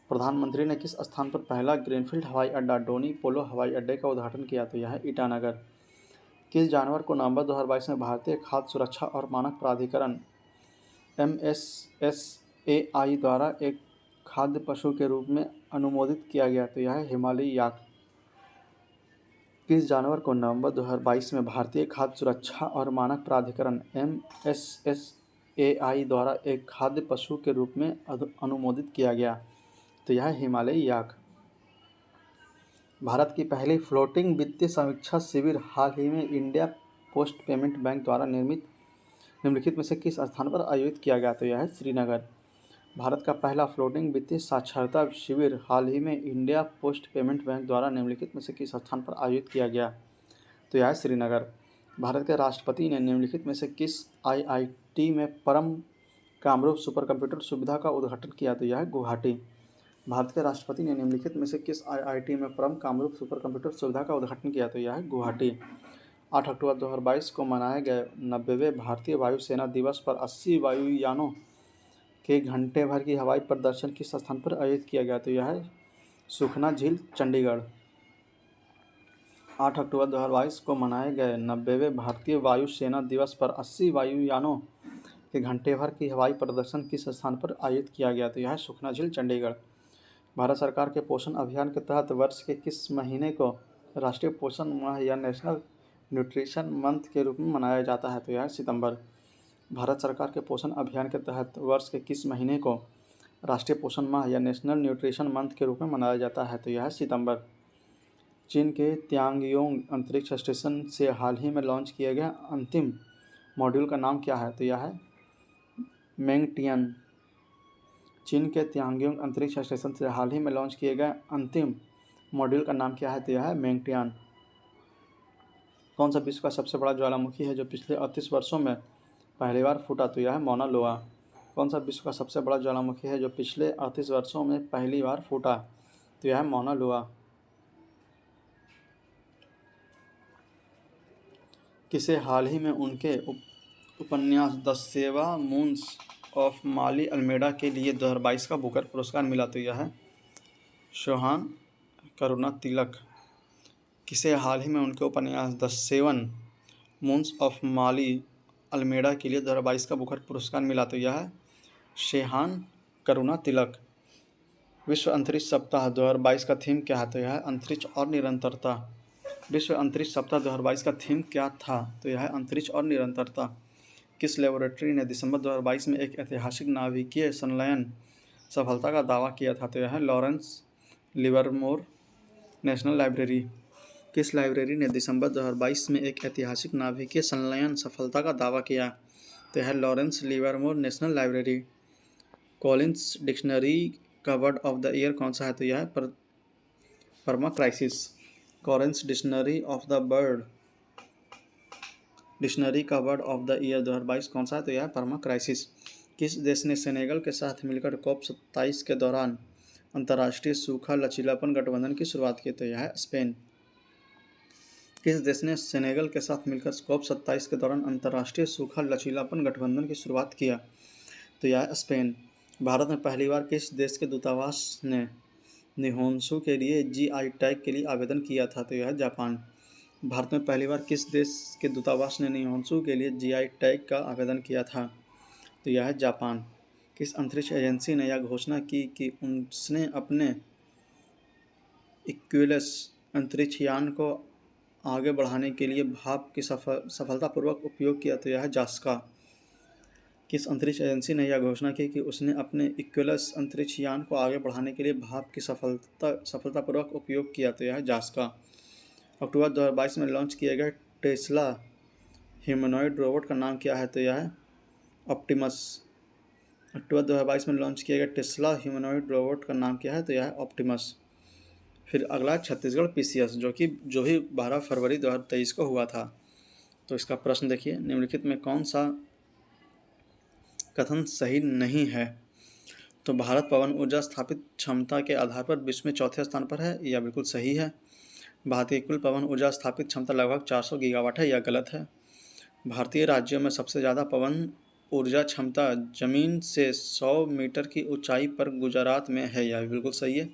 Speaker 1: प्रधानमंत्री ने किस स्थान पर पहला ग्रीनफील्ड हवाई अड्डा डोनी पोलो हवाई अड्डे का उद्घाटन किया? तो यह है ईटानगर। किस जानवर को नवंबर 2022 में भारतीय खाद्य सुरक्षा और मानक प्राधिकरण MSSAI द्वारा एक खाद्य पशु के रूप में अनुमोदित किया गया? तो यह है हिमालयी याक। किस जानवर को नवंबर 2022 में भारतीय खाद्य सुरक्षा और मानक प्राधिकरण MSSAI द्वारा एक खाद्य पशु के रूप में अनुमोदित किया गया? तो यह है हिमालयी याक। भारत की पहली फ्लोटिंग वित्तीय समीक्षा शिविर हाल ही में इंडिया पोस्ट पेमेंट बैंक द्वारा निम्नलिखित में से किस स्थान पर आयोजित किया गया? तो यह है श्रीनगर। भारत का पहला फ्लोटिंग वित्तीय साक्षरता शिविर हाल ही में इंडिया पोस्ट पेमेंट बैंक द्वारा निम्नलिखित में से किस स्थान पर आयोजित किया गया? तो यह है श्रीनगर। भारत के राष्ट्रपति ने निम्नलिखित में से किस IIT में परम कामरूप सुपर कंप्यूटर सुविधा का उद्घाटन किया? तो यह है गुवाहाटी। भारत के राष्ट्रपति ने निम्नलिखित में से किस IIT में परम कामरूप सुपर कंप्यूटर सुविधा का उद्घाटन किया? तो यह है गुवाहाटी। 8 अक्टूबर 2022 को मनाए गए 90वें भारतीय वायुसेना दिवस पर 80 वायुयानों के घंटे भर की हवाई प्रदर्शन किस स्थान पर आयोजित किया गया? तो यह है सुखना झील, चंडीगढ़। 8 अक्टूबर 2022 को मनाए गए 90वें भारतीय वायुसेना दिवस पर 80 वायुयानों के घंटे भर की हवाई प्रदर्शन किस स्थान पर आयोजित किया गया? तो यह है सुखना झील, चंडीगढ़। भारत सरकार के पोषण अभियान के तहत वर्ष के किस महीने को राष्ट्रीय पोषण माह या नेशनल न्यूट्रिशन मंथ के रूप में मनाया जाता है? तो यह है सितंबर। भारत सरकार के पोषण अभियान के तहत वर्ष के किस महीने को राष्ट्रीय पोषण माह या नेशनल न्यूट्रिशन मंथ के रूप में मनाया जाता है? तो यह है सितंबर। चीन के त्यांगयोंग अंतरिक्ष स्टेशन से हाल ही में लॉन्च किए गए अंतिम मॉड्यूल का नाम क्या है? तो यह है मेंगटियान। चीन के त्यांगयोंग अंतरिक्ष स्टेशन से हाल ही में लॉन्च किए गए अंतिम मॉड्यूल का नाम क्या है? तो यह है मेंगटियान। कौन सा विश्व का सबसे बड़ा ज्वालामुखी है जो पिछले 38 वर्षों में पहली बार फूटा? तो यह है मौना लोआ। कौन सा विश्व का सबसे बड़ा ज्वालामुखी है जो पिछले 38 वर्षों में पहली बार फूटा? तो यह है मौना लोआ। किसे हाल ही में उनके उपन्यास the 7 moons of Maali Almeida के लिए 2022 का बुकर पुरस्कार मिला? तो यह है शोहान करुणा तिलक। किसे हाल ही में उनके उपन्यास the 7 moons of Maali Almeida के लिए 2022 का बुकर पुरस्कार मिला? तो यह है शेहान करुणा तिलक। विश्व अंतरिक्ष सप्ताह 2022 का थीम क्या है? तो यह है अंतरिक्ष और निरंतरता। विश्व अंतरिक्ष सप्ताह 2022 का थीम क्या था? तो यह है अंतरिक्ष और निरंतरता। किस लेबोरेटरी ने दिसंबर 2022 में एक ऐतिहासिक नाभिकीय संलयन सफलता का दावा किया था? तो यह है लॉरेंस लिवरमोर नेशनल लाइब्रेरी। किस लाइब्रेरी ने दिसंबर 2022 में एक ऐतिहासिक नाभिकीय संलयन सफलता का दावा किया? तो है Lawrence Livermore national library. Collins dictionary का वर्ड ऑफ द ईयर कौन सा है? तो यह है permacrisis. Collins dictionary of the bird dictionary का वर्ड ऑफ द ईयर 2022 कौन सा है? तो यह है परमा क्राइसिस। किस देश ने सेनेगल के साथ मिलकर COP 27 के दौरान अंतर्राष्ट्रीय सूखा लचीलापन गठबंधन की शुरुआत की? तो यह है स्पेन। किस देश ने सेनेगल के साथ मिलकर COP 27 के दौरान अंतर्राष्ट्रीय सूखा लचीलापन गठबंधन की शुरुआत किया? तो यह है स्पेन। भारत में पहली बार किस देश के दूतावास ने निहोंशु के लिए GI टैग के लिए आवेदन किया था? तो यह है जापान। भारत में पहली बार किस देश के दूतावास ने निहोंशु के लिए GI टैग का आवेदन किया था? तो यह है जापान। किस अंतरिक्ष एजेंसी ने यह घोषणा की कि उसने अपने इक्विलस अंतरिक्ष यान को आगे बढ़ाने के लिए भाप की सफलतापूर्वक उपयोग किया? तो यह है जास्का। किस अंतरिक्ष एजेंसी ने यह घोषणा की कि उसने अपने इक्विलस अंतरिक्ष यान को आगे बढ़ाने के लिए भाप की सफलतापूर्वक उपयोग किया? तो यह है जास्का। अक्टूबर 2022 में लॉन्च किए गए टेस्ला ह्यूमनॉइड रोबोट का नाम क्या है? तो यह है ऑप्टिमस। अक्टूबर 2022 में लॉन्च किए गए टेस्ला ह्यूमनॉइड रोबोट का नाम क्या है? तो यह है ऑप्टिमस। फिर अगला छत्तीसगढ़ PCS जो भी 12 फरवरी 2023 को हुआ था। तो इसका प्रश्न देखिए, निम्नलिखित में कौन सा कथन सही नहीं है? तो भारत पवन ऊर्जा स्थापित क्षमता के आधार पर विश्व में चौथे स्थान पर है, यह बिल्कुल सही है। भारतीय कुल पवन ऊर्जा स्थापित क्षमता लगभग 400 गीगावाट है, यह गलत है। भारतीय राज्यों में सबसे ज़्यादा पवन ऊर्जा क्षमता जमीन से 100 मीटर की ऊंचाई पर गुजरात में है, यह बिल्कुल सही है।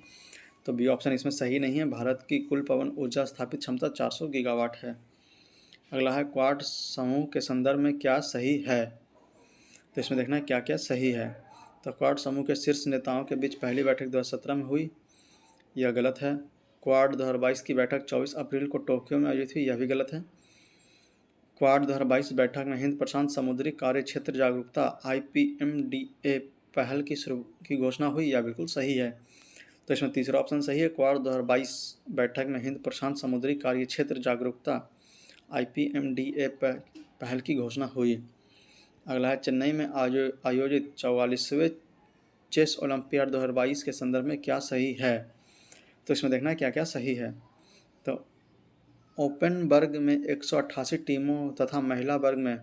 Speaker 1: तो बी ऑप्शन इसमें सही नहीं है। भारत की कुल पवन ऊर्जा स्थापित क्षमता 400 गीगावाट है। अगला है क्वाड समूह के संदर्भ में क्या सही है? तो इसमें देखना है क्या क्या सही है। तो क्वाड समूह के शीर्ष नेताओं के बीच पहली बैठक 2017 में हुई, यह गलत है। क्वाड 2022 की बैठक 24 अप्रैल को टोक्यो में आयोजित हुई, यह भी गलत है। क्वाड 2022 बैठक में हिंद प्रशांत समुद्री कार्य क्षेत्र जागरूकता IPMDA पहल की घोषणा हुई, यह बिल्कुल सही है। तो इसमें तीसरा ऑप्शन सही है। क्वाड 2022 बैठक में हिंद प्रशांत समुद्री कार्य क्षेत्र जागरूकता IPMDA पहल की घोषणा हुई। अगला है चेन्नई में आयोजित 44वें चेस ओलंपियाड 2022 के संदर्भ में क्या सही है? तो इसमें देखना है क्या क्या सही है। तो ओपन वर्ग में 188 टीमों तथा महिला वर्ग में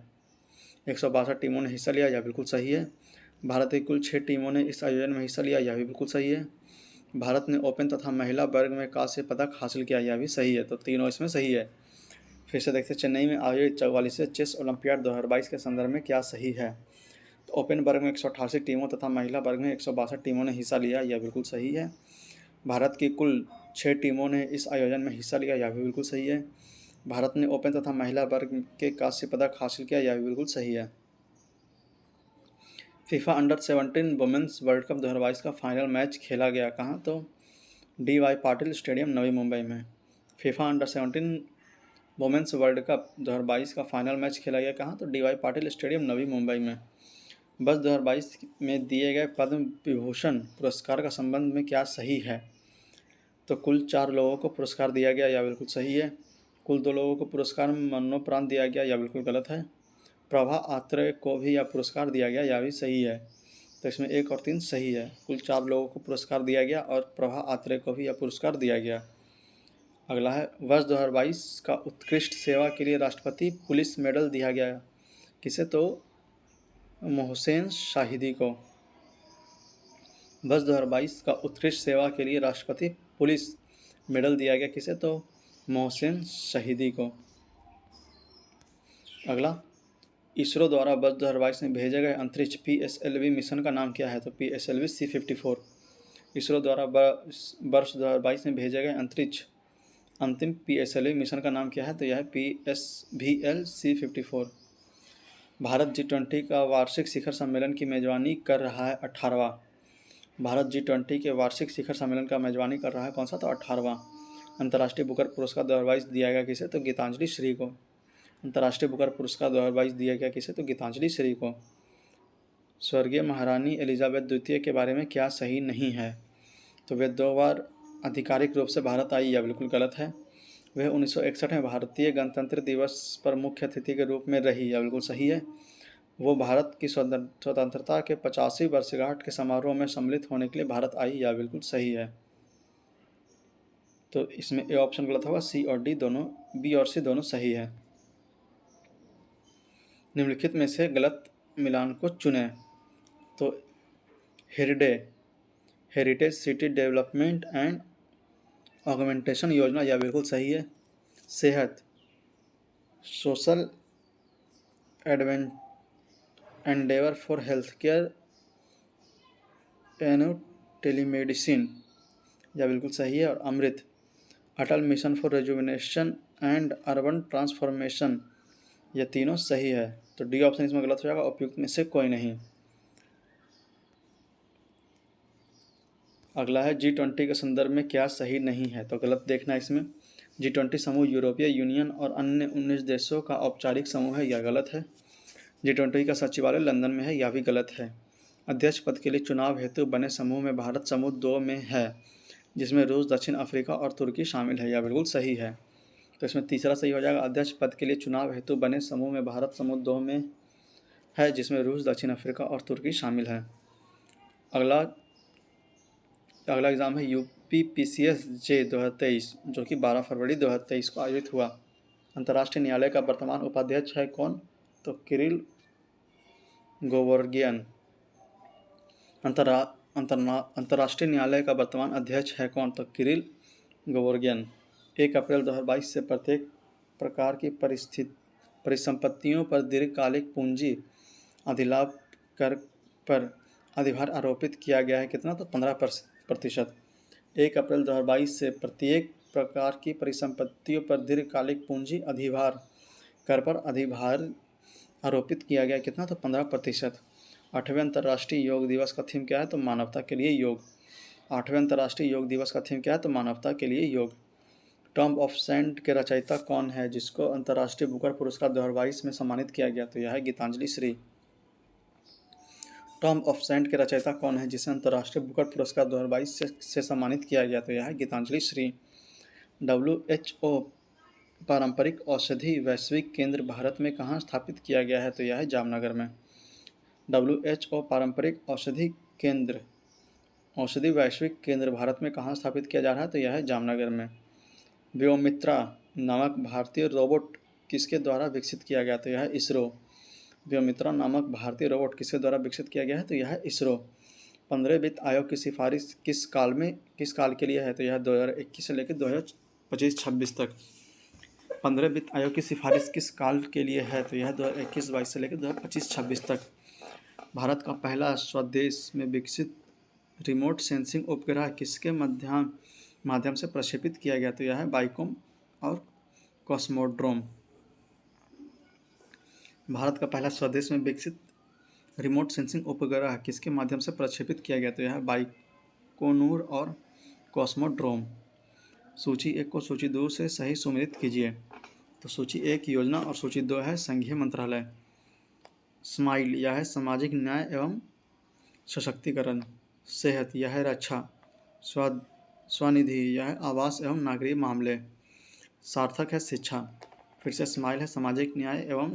Speaker 1: 162 टीमों ने हिस्सा लिया, यह बिल्कुल सही है। भारत की कुल 6 टीमों ने इस आयोजन में हिस्सा लिया, यह भी बिल्कुल सही है। भारत ने ओपन तथा महिला वर्ग में कांस्य पदक हासिल किया, यह भी सही है। तो तीनों इसमें सही है। फिर से देखते हैं चेन्नई में आयोजित 44वें चेस ओलंपियाड 2022 के संदर्भ में क्या सही है? तो ओपन वर्ग में 188 टीमों तथा महिला वर्ग में 162 टीमों ने हिस्सा लिया, यह बिल्कुल सही है। भारत की कुल 6 टीमों ने इस आयोजन में हिस्सा लिया, यह भी बिल्कुल सही है। भारत ने ओपन तथा महिला वर्ग के कांस्य पदक हासिल किया, यह भी बिल्कुल सही है। फीफा अंडर-17 वुमेन्स वर्ल्ड कप 2022 का फाइनल मैच खेला गया कहाँ? तो DY पाटिल स्टेडियम नवी मुंबई में। फीफा अंडर-17 वुमेन्स वर्ल्ड कप 2022 का फाइनल मैच खेला गया कहाँ? तो DY पाटिल स्टेडियम नवी मुंबई में। वर्ष 2022 में दिए गए पद्म विभूषण पुरस्कार का संबंध में क्या सही है? तो कुल 4 लोगों को पुरस्कार दिया गया, यह बिल्कुल सही है। कुल 2 लोगों को पुरस्कार मरणोपरांत दिया गया, यह बिल्कुल गलत है। प्रभा आत्रेय को भी यह पुरस्कार दिया गया, यह भी सही है। तो इसमें 1 और 3 सही है। कुल 4 लोगों को पुरस्कार दिया गया और प्रभा आत्रेय को भी यह पुरस्कार दिया गया। अगला है वर्ष 2022 का उत्कृष्ट सेवा के लिए राष्ट्रपति पुलिस मेडल दिया गया किसे? तो मोहसेन शाहिदी को। वर्ष 2022 का उत्कृष्ट सेवा के लिए राष्ट्रपति पुलिस मेडल दिया गया किसे? तो मोहसेन शहीदी को। अगला इसरो द्वारा वर्ष 2022 में भेजे गए अंतरिक्ष PSLV मिशन का नाम क्या है? तो PSLV C-54। इसरो द्वारा वर्ष 2022 में भेजे गए अंतरिक्ष अंतिम PSLV मिशन का नाम क्या है? तो यह है PSVL C-54। भारत G20 का वार्षिक शिखर सम्मेलन की मेजबानी कर रहा है 18वां। भारत G20 के वार्षिक शिखर सम्मेलन का मेजबानी कर रहा है कौन सा? तो 18वां। अंतर्राष्ट्रीय बुकर पुरस्कार 2022 दिया गया किसे? तो गीतांजलि श्री को। अंतर्राष्ट्रीय बुकर पुरस्कार 2022 दिया गया किसे? तो गीतांजलि श्री को। स्वर्गीय महारानी एलिजाबेथ द्वितीय के बारे में क्या सही नहीं है? तो वे 2 बार आधिकारिक रूप से भारत आई, यह बिल्कुल गलत है। वह 1961 में भारतीय गणतंत्र दिवस पर मुख्य अतिथि के रूप में रही, यह बिल्कुल सही है। वो भारत की स्वतंत्रता के 85वीं वर्षगांठ के समारोह में सम्मिलित होने के लिए भारत आई, यह बिल्कुल सही है। तो इसमें ए ऑप्शन गलत होगा, सी और डी दोनों, बी और सी दोनों सही है। निम्नलिखित में से गलत मिलान को चुनें। तो heritage city development and augmentation योजना, यह बिल्कुल सही है। सेहत, social endeavour for health care and telemedicine, यह बिल्कुल सही है। और Amrut, Atal mission for rejuvenation and urban transformation, यह तीनों सही है। तो डी ऑप्शन इसमें गलत हो जाएगा, उपयुक्त में से कोई नहीं। अगला है G20 के संदर्भ में क्या सही नहीं है, तो गलत देखना है इसमें। G20 समूह यूरोपीय यूनियन और अन्य 19 देशों का औपचारिक समूह है, यह गलत है। G20 का सचिवालय लंदन में है, यह भी गलत है। अध्यक्ष पद के लिए चुनाव हेतु बने समूह में भारत समूह 2 में है, जिसमें रूस, दक्षिण अफ्रीका और तुर्की शामिल है, यह बिल्कुल सही है। तो इसमें तीसरा सही हो जाएगा, अध्यक्ष पद के लिए चुनाव हेतु बने समूह में भारत समूह 2 में है, जिसमें रूस, दक्षिण अफ्रीका और तुर्की शामिल है। अगला एग्ज़ाम है UPPCS जे 2023, जो कि 12 फरवरी 2023 को आयोजित हुआ। अंतर्राष्ट्रीय न्यायालय का वर्तमान उपाध्यक्ष है कौन, तो किरिल गोवर्गियन। अंतर्राष्ट्रीय न्यायालय का वर्तमान अध्यक्ष है कौन, तो किरिल गोवर्गियन। 1 अप्रैल 2022 से प्रत्येक प्रकार की परिसंपत्तियों पर दीर्घकालिक पूंजी अधिलाभ कर पर अधिभार आरोपित किया गया है, कितना, तो 15%। 1 अप्रैल 2022 से प्रत्येक प्रकार की परिसंपत्तियों पर दीर्घकालिक पूंजी अधिभार कर पर अधिभार आरोपित किया गया, कितना, तो 15%। 8वें अंतर्राष्ट्रीय योग दिवस का थीम क्या है, तो मानवता के लिए योग। 8वें अंतर्राष्ट्रीय योग दिवस का थीम क्या है, तो मानवता के लिए योग। टॉम ऑफ सेंट के रचयिता कौन है, जिसको अंतर्राष्ट्रीय बुकर पुरस्कार 2022 में सम्मानित किया गया, तो यह है Geetanjali Shree. Tomb of sand के रचयिता कौन है, जिसे अंतर्राष्ट्रीय बुकर पुरस्कार 2022 से सम्मानित किया गया, तो यह है गीतांजलि श्री। WHO पारंपरिक औषधि वैश्विक केंद्र भारत में कहाँ स्थापित किया गया है, तो यह है जामनगर में। WHO पारंपरिक औषधि वैश्विक केंद्र भारत में कहाँ स्थापित किया जा रहा है, तो यह है जामनगर में। व्योमित्रा नामक भारतीय रोबोट किसके द्वारा विकसित किया गया, तो यह है इसरो। व्योमित्रा नामक भारतीय रोबोट किसके द्वारा विकसित किया गया है, तो यह है इसरो। 15वें वित्त आयोग की सिफारिश किस काल के लिए है, तो यह 2021 से लेकर 2025-26 तक। 15वें वित्त आयोग की सिफारिश किस काल के लिए है, तो यह 2021-22 से लेकर 2025-26 तक। भारत का पहला स्वदेश में विकसित रिमोट सेंसिंग उपग्रह किसके माध्यम से प्रक्षेपित किया गया, तो यह है बाइकॉम और कॉस्मोड्रोम। भारत का पहला स्वदेश में विकसित रिमोट सेंसिंग उपग्रह किसके माध्यम से प्रक्षेपित किया गया, तो यह है बाइकोनूर और कॉस्मोड्रोम। सूची 1 को सूची 2 से सही सुमेलित कीजिए। तो सूची 1 योजना और सूची 2 है संघीय मंत्रालय। स्माइल, यह है सामाजिक न्याय एवं सशक्तिकरण। सेहत, यह है रक्षा। स्वनिधि, यह है आवास एवं नागरिक मामले। सार्थक है शिक्षा। फिर से स्माइल है सामाजिक न्याय एवं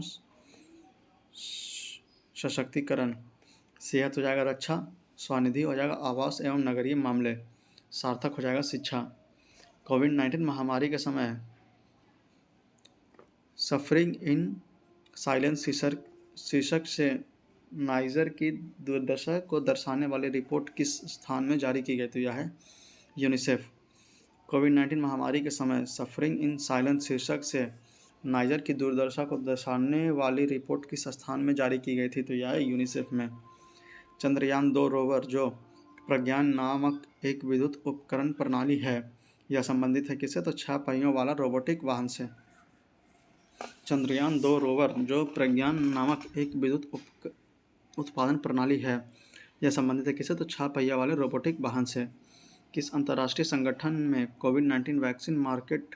Speaker 1: सशक्तिकरण। सेहत हो जाएगा रक्षा, स्वनिधि हो जाएगा आवास एवं नगरीय मामले, सार्थक हो जाएगा शिक्षा। कोविड-19 महामारी के समय सफरिंग इन साइलेंस शीर्षक से नाइजर की दुर्दशा को दर्शाने वाली रिपोर्ट किस स्थान में जारी की गई, तो यह है यूनिसेफ। कोविड-19 महामारी के समय सफरिंग इन साइलेंस शीर्षक से नाइजर की दुर्दशा को दर्शाने वाली रिपोर्ट किस स्थान में जारी की गई थी, तो यह है यूनिसेफ में। चंद्रयान 2 रोवर जो प्रज्ञान नामक एक विद्युत उपकरण प्रणाली है, यह संबंधित है किससे, तो 6 पहियों वाला रोबोटिक वाहन से। चंद्रयान 2 रोवर जो प्रज्ञान नामक एक विद्युत उत्पादन प्रणाली है, यह संबंधित है किससे, तो 6 पहिया वाले रोबोटिक वाहन से। किस अंतर्राष्ट्रीय संगठन में कोविड-19 वैक्सीन मार्केट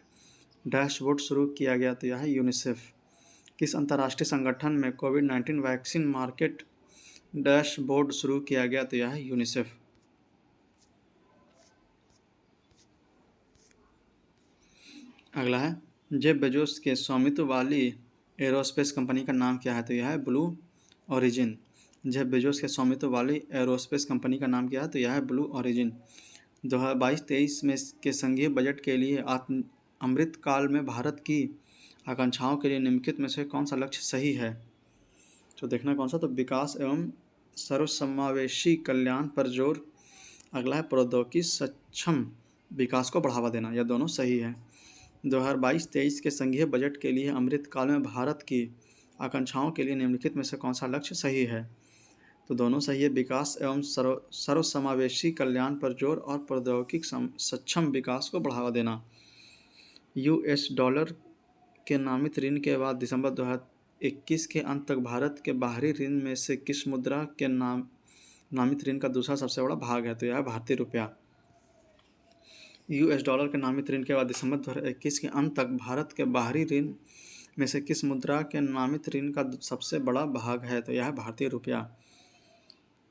Speaker 1: डैशबोर्ड शुरू किया गया, तो यह है यूनिसेफ। किस अंतर्राष्ट्रीय संगठन में कोविड-19 वैक्सीन मार्केट डैशबोर्ड शुरू किया गया, तो यह है यूनिसेफ। अगला है जेफ बेजोस के स्वामित्व वाली एरोस्पेस कंपनी का नाम क्या है, तो यह है ब्लू ओरिजिन। जेफ बेजोस के स्वामित्व वाली एरोस्पेस कंपनी का नाम क्या है? तो यह है ब्लू ओरिजिन। 2022-23 में के संघीय बजट के लिए अमृत काल में भारत की आकांक्षाओं के लिए निम्नलिखित में से कौन सा लक्ष्य सही है? तो देखना कौन सा, तो विकास एवं सर्वसमावेशी कल्याण पर जोर। अगला है प्रौद्योगिकी सक्षम विकास को बढ़ावा देना। यह दोनों सही है। 2022-23 के संघीय बजट के लिए अमृत काल में भारत की आकांक्षाओं के लिए निम्नलिखित में से कौन सा लक्ष्य सही है? तो दोनों सही है। विकास एवं सर्वसमावेशी कल्याण पर जोर और प्रौद्योगिकी सक्षम विकास को बढ़ावा देना। $, के नामित ऋण के बाद दिसंबर 2021 के अंत तक भारत के बाहरी ऋण में से किस मुद्रा के नामित ऋण का दूसरा सबसे बड़ा भाग है? तो यह है भारतीय रुपया। $, के नामित ऋण के बाद दिसंबर 2021 के अंत तक भारत के बाहरी ऋण में से किस मुद्रा के नामित ऋण का सबसे बड़ा भाग है? तो यह है भारतीय रुपया।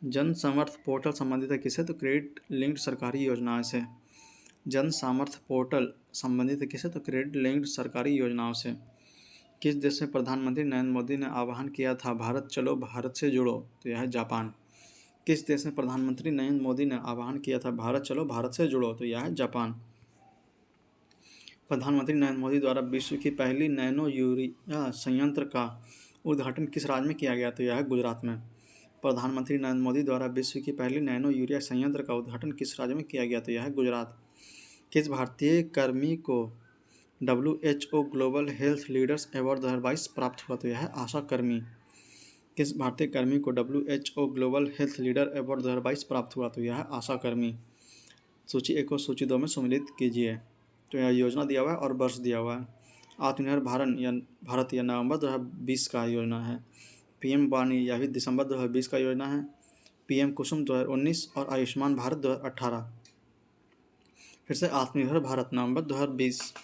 Speaker 1: जन सामर्थ्य पोर्टल संबंधित है किससे? तो क्रेडिट लिंक्ड सरकारी योजनाओं से। जन सामर्थ्य पोर्टल संबंधित है किससे? तो क्रेडिट लिंक्ड सरकारी योजनाओं से। किस देश में प्रधानमंत्री नरेंद्र मोदी ने आह्वान किया था भारत चलो भारत से जुड़ो? तो यह है जापान। किस देश में प्रधानमंत्री नरेंद्र मोदी ने आह्वान किया था भारत चलो भारत से जुड़ो? तो यह है जापान। प्रधानमंत्री नरेंद्र मोदी द्वारा विश्व की पहली नैनो यूरिया संयंत्र का उद्घाटन किस राज्य में किया गया? तो यह है गुजरात में। प्रधानमंत्री नरेंद्र मोदी द्वारा विश्व की पहली नैनो यूरिया संयंत्र का उद्घाटन किस राज्य में किया गया? तो यह है गुजरात। किस भारतीय कर्मी को WHO global health leaders award 2022 प्राप्त हुआ? तो यह है आशा कर्मी। किस भारतीय कर्मी को WHO global health leader award 2022 प्राप्त हुआ? तो यह है आशा कर्मी। सूची 1 और सूची 2 में सम्मिलित कीजिए। तो यह योजना दिया हुआ है और वर्ष दिया हुआ है। आत्मनिर्भर भारत या नवंबर 2020 का योजना है। PM वाणी यह भी दिसंबर 2020 का योजना है। PM कुसुम 2019 और आयुष्मान भारत 2018। फिर से आत्मनिर्भर भारत नवंबर 2020,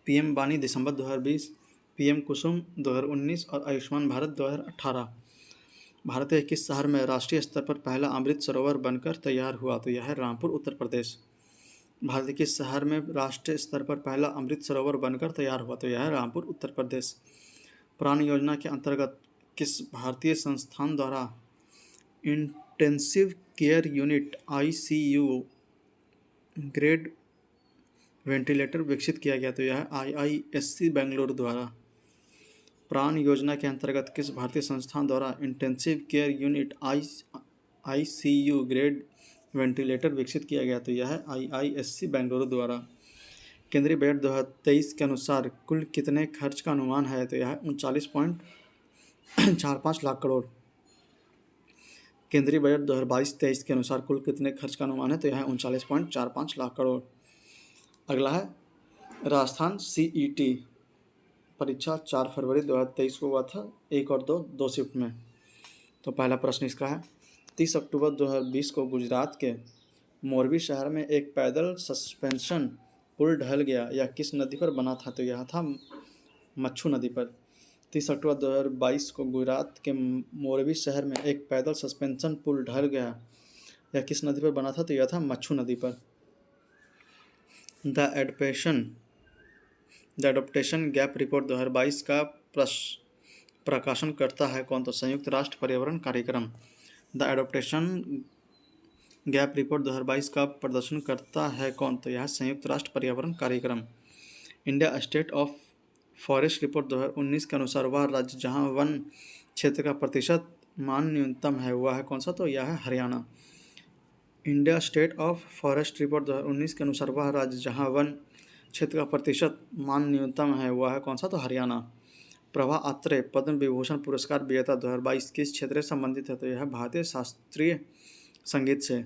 Speaker 1: PM वाणी दिसंबर 2020, PM कुसुम 2019 और आयुष्मान भारत 2018। भारत के किस शहर में राष्ट्रीय स्तर पर पहला अमृत सरोवर बनकर तैयार हुआ? तो यह है रामपुर उत्तर प्रदेश। भारत के किस शहर में राष्ट्रीय स्तर पर पहला अमृत सरोवर बनकर तैयार हुआ? तो यह है रामपुर उत्तर प्रदेश। प्राण योजना के अंतर्गत किस भारतीय संस्थान द्वारा intensive care unit ICU grade ventilator विकसित किया गया? तो यह है IISc बेंगलुरु द्वारा। प्राण योजना के अंतर्गत किस भारतीय संस्थान द्वारा intensive care unit ICU grade ventilator विकसित किया गया? तो यह है IISc बेंगलुरु द्वारा। केंद्रीय बजट 2023 के अनुसार कुल कितने खर्च का अनुमान है? तो यह है 39.45 लाख करोड़। केंद्रीय बजट 2022-23 के अनुसार कुल कितने खर्च का अनुमान है? तो यह है 39.45 लाख करोड़। अगला है राजस्थान CET परीक्षा 4 फरवरी 2023 को हुआ था, 1 और 2 शिफ्ट में। तो पहला प्रश्न इसका है 30 अक्टूबर 2020 को गुजरात के मोरबी शहर में एक पैदल सस्पेंशन पुल ढह गया। यह किस नदी पर बना था? तो यह था मच्छू नदी पर। 30 अक्टूबर 2022 को गुजरात के मोरबी शहर में एक पैदल सस्पेंशन पुल ढह गया। यह किस नदी पर बना था? तो यह था मच्छू नदी पर। द एडॉप्टेशन गैप रिपोर्ट 2022 का प्रकाशन करता है कौन? तो संयुक्त राष्ट्र पर्यावरण कार्यक्रम। द एडॉप्टेशन गैप रिपोर्ट 2022 का प्रदर्शन करता है कौन? तो यह संयुक्त राष्ट्र पर्यावरण कार्यक्रम। India state of forest report 2019 के अनुसार वह राज्य जहां वन क्षेत्र का प्रतिशत मान न्यूनतम है वह है कौन सा? तो यह है Haryana. India state of forest report 2019 के अनुसार वह राज्य जहां वन क्षेत्र का प्रतिशत मान न्यूनतम है वह है कौन सा? तो हरियाणा। प्रभा अत्रे पद्म विभूषण पुरस्कार विजेता 2022 किस क्षेत्र से संबंधित है? तो यह भारतीय शास्त्रीय संगीत से।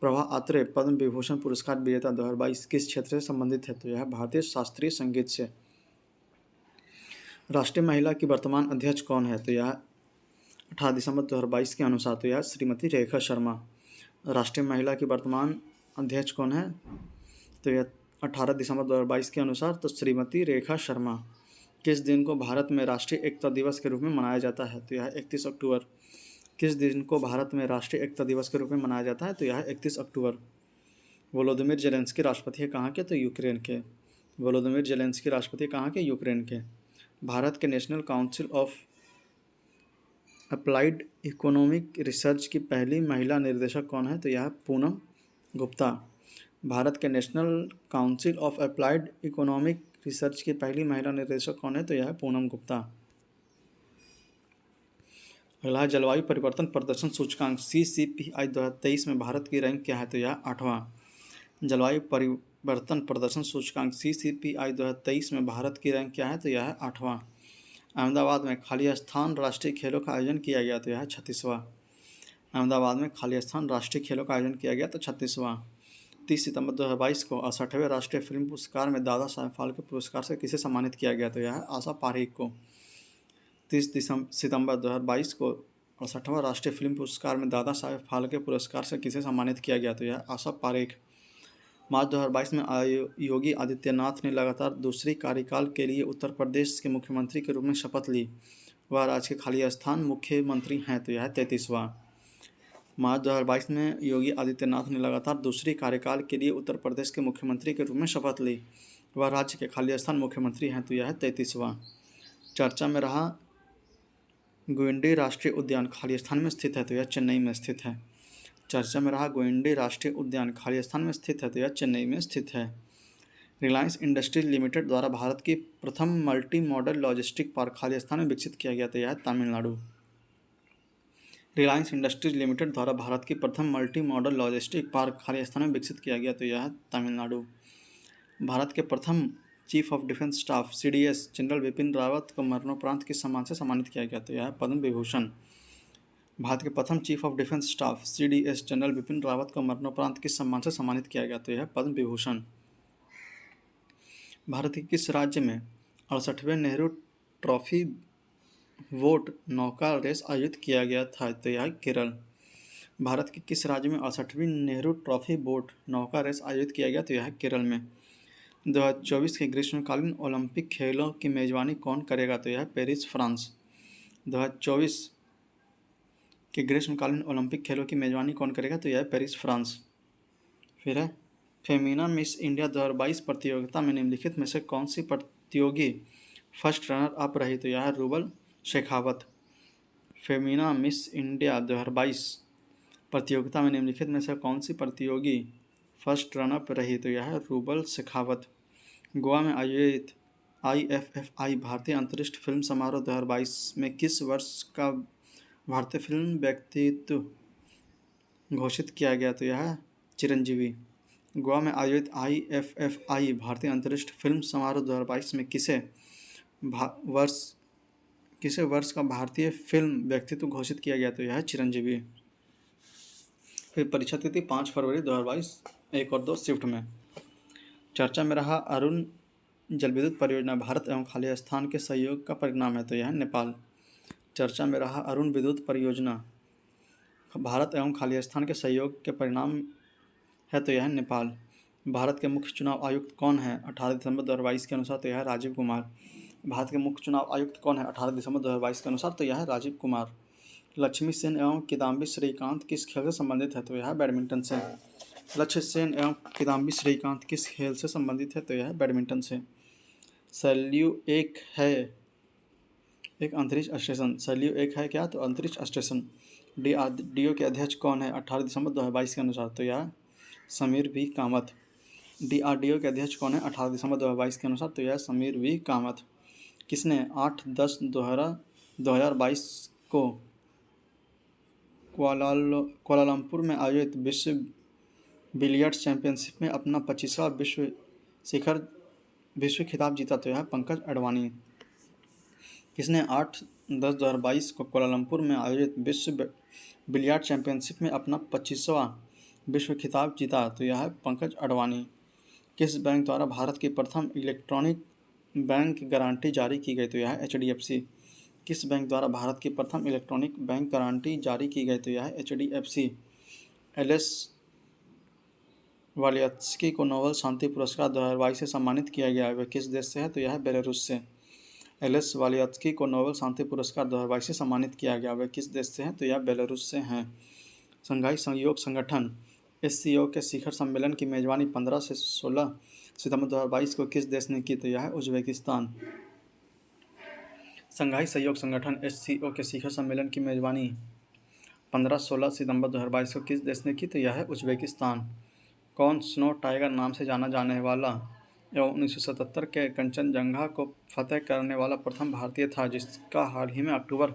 Speaker 1: प्रभा अत्रे पद्म विभूषण पुरस्कार विजेता 2022 किस क्षेत्र से संबंधित है? तो यह भारतीय शास्त्रीय संगीत से। राष्ट्रीय महिला की वर्तमान अध्यक्ष कौन है? तो यह 18 दिसंबर 2022 के अनुसार तो यह श्रीमती रेखा शर्मा। राष्ट्रीय महिला की वर्तमान अध्यक्ष कौन है? तो यह 18 दिसंबर 2022 के अनुसार तो श्रीमती रेखा शर्मा। किस दिन को भारत में राष्ट्रीय एकता दिवस के रूप में मनाया जाता है? तो यह 31 अक्टूबर। किस दिन को भारत में राष्ट्रीय एकता दिवस के रूप में मनाया जाता है? तो यह 31 अक्टूबर। वोलोदिमिर जेलेंस्की राष्ट्रपति कहाँ के? तो यूक्रेन के। वोलोदिमिर जेलेंस्की राष्ट्रपति कहाँ के? यूक्रेन के। भारत के national council of applied economic research की पहली महिला निर्देशक कौन है? तो यह है पूनम गुप्ता। भारत के national council of applied economic research की पहली महिला निर्देशक कौन है? तो यह है पूनम गुप्ता। अगला है जलवायु परिवर्तन प्रदर्शन सूचकांक CCPI 2023 में भारत की रैंक क्या है? तो यह 8वां। जलवायु परिवर्तन प्रदर्शन सूचकांक CCPI 2023 में भारत की रैंक क्या है? तो यह है 8वां। अहमदाबाद में खाली स्थान राष्ट्रीय खेलों का आयोजन किया गया, तो यह है 36वां। अहमदाबाद में खाली स्थान राष्ट्रीय खेलों का आयोजन किया गया, तो 36वां। 30 सितंबर 2022 को 68वें राष्ट्रीय फिल्म पुरस्कार में दादा साहेब फाल्के पुरस्कार से किसे सम्मानित किया गया? तो यह है आशा पारेख को। 30 सितंबर 2022 को 68वां राष्ट्रीय फिल्म पुरस्कार में दादा साहेब फाल्के पुरस्कार से किसे सम्मानित किया गया? तो यह आशा पारेख। मार्च 2022 में योगी आदित्यनाथ ने लगातार दूसरी कार्यकाल के लिए उत्तर प्रदेश के मुख्यमंत्री के रूप में शपथ ली। वह राज्य के खाली स्थान मुख्यमंत्री हैं, तो यह 33वां। मार्च 2022 में योगी आदित्यनाथ ने लगातार दूसरी कार्यकाल के लिए उत्तर प्रदेश के मुख्यमंत्री के रूप में शपथ ली। वह राज्य के खाली स्थान मुख्यमंत्री हैं, तो यह 33वां। चर्चा में रहा गोइंडी राष्ट्रीय उद्यान खाली स्थान में स्थित है, तो यह चेन्नई में स्थित है। चर्चा में रहा गोइंडी राष्ट्रीय उद्यान खाली स्थान में स्थित है, तो यह चेन्नई में स्थित है। रिलायंस इंडस्ट्रीज लिमिटेड द्वारा भारत की प्रथम मल्टी मॉडल लॉजिस्टिक पार्क खाली स्थान में विकसित किया गया, तो यह है तमिलनाडु। रिलायंस इंडस्ट्रीज लिमिटेड द्वारा भारत की प्रथम मल्टी मॉडल लॉजिस्टिक पार्क खाली स्थान में विकसित किया गया, तो यह है तमिलनाडु। भारत के प्रथम chief of defence staff CDS general Vipin Rawat को मरणोपरांत किस सम्मान से सम्मानित किया गया? तो यह है पद्म विभूषण। भारत के प्रथम chief of defence staff CDS general Vipin Rawat को मरणोपरांत किस सम्मान से सम्मानित किया गया? तो यह है पद्म विभूषण। भारत के किस राज्य में 68वें नेहरू ट्रॉफी बोट नौका रेस आयोजित किया गया था? तो यह है केरल। भारत के किस राज्य में 68वीं नेहरू ट्रॉफी बोट नौका रेस आयोजित किया गया? तो यह है केरल में। 2024 के ग्रीष्मकालीन ओलंपिक खेलों की मेजबानी कौन करेगा? तो यह है पेरिस, फ्रांस। 2024 के ग्रीष्मकालीन ओलंपिक खेलों की मेजबानी कौन करेगा? तो यह है पेरिस, फ्रांस। फिर है फेमिना मिस इंडिया 2022 प्रतियोगिता में निम्नलिखित में से कौन सी प्रतियोगी फर्स्ट रनर अप रही? तो यह है rouble Shekhawat. Femina miss India 2022 प्रतियोगिता में निम्नलिखित में से कौन सी प्रतियोगी फर्स्ट रनअप रही? तो यह है रूबल शेखावत। गोवा में आयोजित IFFI भारतीय अंतरिक्ष फिल्म समारोह 2022 में किस वर्ष का भारतीय फिल्म व्यक्तित्व घोषित किया गया? तो यह है चिरंजीवी। गोवा में आयोजित IFFI भारतीय अंतरिक्ष फिल्म समारोह 2022 में किसे वर्ष का भारतीय फिल्म व्यक्तित्व घोषित किया गया? तो यह है चिरंजीवी। फिर परीक्षा तिथि 5 फरवरी 2022 1 और 2 शिफ्ट में। चर्चा में रहा अरुण जलविद्युत परियोजना भारत एवं खाली स्थान के सहयोग का परिणाम है, तो यह है नेपाल। चर्चा में रहा अरुण विद्युत परियोजना भारत एवं खाली स्थान के सहयोग के परिणाम है, तो यह है नेपाल। भारत के मुख्य चुनाव आयुक्त कौन है 18 दिसंबर 2022 के अनुसार? तो यह है राजीव कुमार। भारत के मुख्य चुनाव आयुक्त कौन है 18 दिसंबर 2022 के अनुसार? तो यह है राजीव कुमार। लक्ष्मी सेन एवं किदाम्बी श्रीकांत किस खेल से संबंधित है? तो यह है बैडमिंटन से। लक्ष्य सेन एवं किदाम्बी श्रीकांत किस खेल से संबंधित है? तो यह है बैडमिंटन से। सैल्यू एक है एक अंतरिक्ष स्टेशन। सैल्यू एक है क्या? तो अंतरिक्ष स्टेशन। DRDO के अध्यक्ष कौन है 18 दिसंबर 2022 के अनुसार? तो यह समीर वी कामत। DRDO के अध्यक्ष कौन है 18 दिसंबर 2022 के अनुसार? तो यह समीर वी कामत। किसने 8-10-2022 को कुआलालंपुर में आयोजित विश्व बिलियर्ड्स चैंपियनशिप में अपना 25वां विश्व खिताब जीता? तो यह है पंकज अडवाणी। किसने 8-10-2022 को कुआलालंपुर में आयोजित विश्व बिलियर्ड्स चैंपियनशिप में अपना 25वां विश्व खिताब जीता? तो यह है पंकज अडवाणी। किस बैंक द्वारा भारत की प्रथम इलेक्ट्रॉनिक बैंक गारंटी जारी की गई? तो यह है HDFC। किस बैंक द्वारा भारत की प्रथम इलेक्ट्रॉनिक बैंक गारंटी जारी की गई? तो यह है HDFC। LS वालियत्स्की को नोबेल शांति पुरस्कार 2022 से सम्मानित किया गया है, वह किस देश से है? तो यह है बेलारूस से। LS वालियत्स्की को नोबेल शांति पुरस्कार 2022 से सम्मानित किया गया, वह किस देश से है? तो यह बेलारूस से हैं। शंघाई सहयोग संगठन SCO के शिखर सम्मेलन की मेजबानी 15 से 16 सितंबर 2022 को किस देश ने की? तो यह है उज्बेकिस्तान। संघाई सहयोग संगठन SCO के शिखर सम्मेलन की मेजबानी 15-16 सितंबर 2022 को किस देश ने की? तो यह है उज्बेकिस्तान। कौन स्नो टाइगर नाम से जाना जाने वाला एवं 1977 के कंचनजंगा को फतह करने वाला प्रथम भारतीय था, जिसका हाल ही में अक्टूबर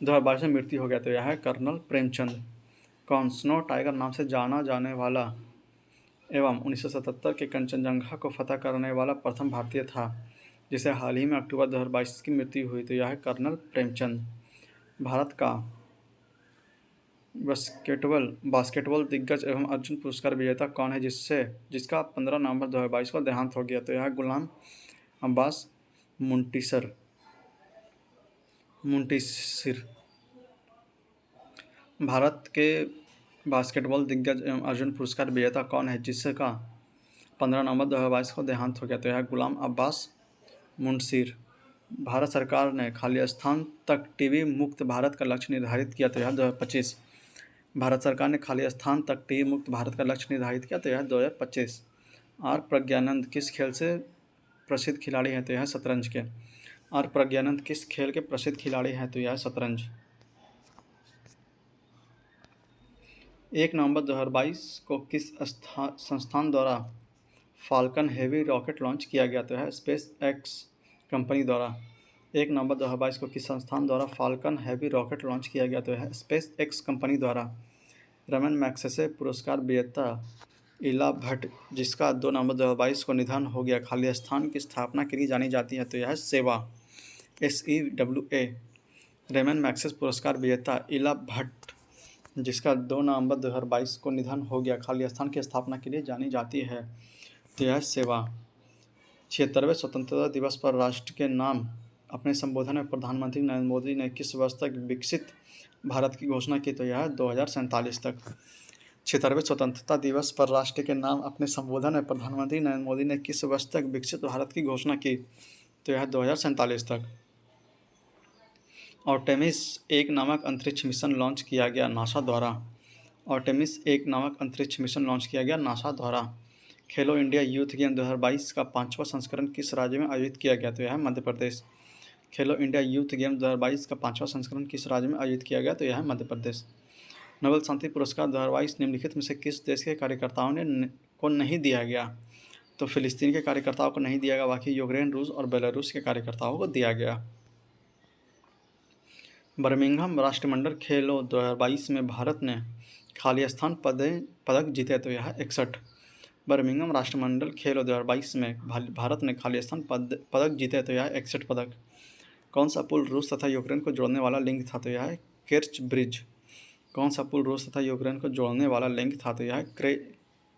Speaker 1: 2022 में मृत्यु हो गया? तो यह है कर्नल प्रेमचंद। कौन स्नो टाइगर नाम से जाना जाने वाला एवं 1977 के कंचनजंगा को फतह करने वाला प्रथम भारतीय था, जिसे हाल ही में अक्टूबर 2022 की मृत्यु हुई? तो यह है कर्नल प्रेमचंद। भारत का बास्केटबॉल दिग्गज एवं अर्जुन पुरस्कार विजेता कौन है, जिसका 15 नवंबर 2022 को देहांत हो गया? तो यह गुलाम अब्बास मुंटीसिर। भारत के बास्केटबॉल दिग्गज एवं अर्जुन पुरस्कार विजेता कौन है, जिसका 15 नवंबर 2022 को देहांत हो गया? तो यह गुलाम अब्बास मुंटीसिर। भारत सरकार ने खाली स्थान तक टीबी मुक्त भारत का लक्ष्य निर्धारित किया? तो यह 2025। भारत सरकार ने खाली स्थान तक टीबी मुक्त भारत का लक्ष्य निर्धारित किया? तो यह 2025। आर प्रज्ञानंद किस खेल से प्रसिद्ध खिलाड़ी हैं? तो यह शतरंज के। आर प्रज्ञानंद किस खेल के प्रसिद्ध खिलाड़ी हैं? तो यह शतरंज। 1 नवंबर 2022 को किस संस्थान द्वारा फाल्कन हेवी रॉकेट लॉन्च किया गया? तो है स्पेस एक्स कंपनी द्वारा। 1 नवंबर 2022 को किस संस्थान द्वारा फाल्कन हेवी रॉकेट लॉन्च किया गया? तो है स्पेस एक्स कंपनी द्वारा। रमन मैग्सेसे पुरस्कार विजेता इला भट्ट, जिसका 2 नवंबर 2022 को निधन हो गया, खाली स्थान की स्थापना के लिए जानी जाती है? तो यह सेवा SEWA। रेमन मैग्सेसे पुरस्कार विजेता इला भट्ट, जिसका 2 नवंबर 2022 को निधन हो गया, खाली स्थान की स्थापना के लिए जानी जाती है? तो यह सेवा। 76वें स्वतंत्रता दिवस पर राष्ट्र के नाम अपने संबोधन में प्रधानमंत्री नरेंद्र मोदी ने किस वर्ष तक विकसित भारत की घोषणा की? तो यह 2047 तक। 76वें स्वतंत्रता दिवस पर राष्ट्र के नाम अपने संबोधन में प्रधानमंत्री नरेंद्र मोदी ने किस वर्ष तक विकसित भारत की घोषणा की? तो यह 2047 तक। आर्टेमिस 1 नामक अंतरिक्ष मिशन लॉन्च किया गया नासा द्वारा। आर्टेमिस 1 नामक अंतरिक्ष मिशन लॉन्च किया गया नासा द्वारा। खेलो इंडिया यूथ गेम 2022 का 5वां संस्करण किस राज्य में आयोजित किया गया? तो यह है मध्य प्रदेश। खेलो इंडिया यूथ गेम 2022 का 5वां संस्करण किस राज्य में आयोजित किया गया? तो यह है मध्य प्रदेश। नोबेल शांति पुरस्कार 2022 निम्नलिखित में से किस देश के कार्यकर्ताओं को नहीं दिया गया? तो फिलिस्तीन के कार्यकर्ताओं को नहीं दिया गया, बाकी यूक्रेन, रूस और बेलारूस के कार्यकर्ताओं को दिया गया। बर्मिंघम राष्ट्रमंडल खेलों 2022 में भारत ने खाली स्थान पदक जीते? तो यह 61। बर्मिंघम राष्ट्रमंडल खेलों 2022 में भारत ने खाली स्थान पदक जीते? तो यह 61 पदक। कौन सा पुल रूस तथा यूक्रेन को जोड़ने वाला लिंक था? तो यह है केर्च ब्रिज। कौन सा पुल रूस तथा यूक्रेन को जोड़ने वाला लिंक था? तो यह है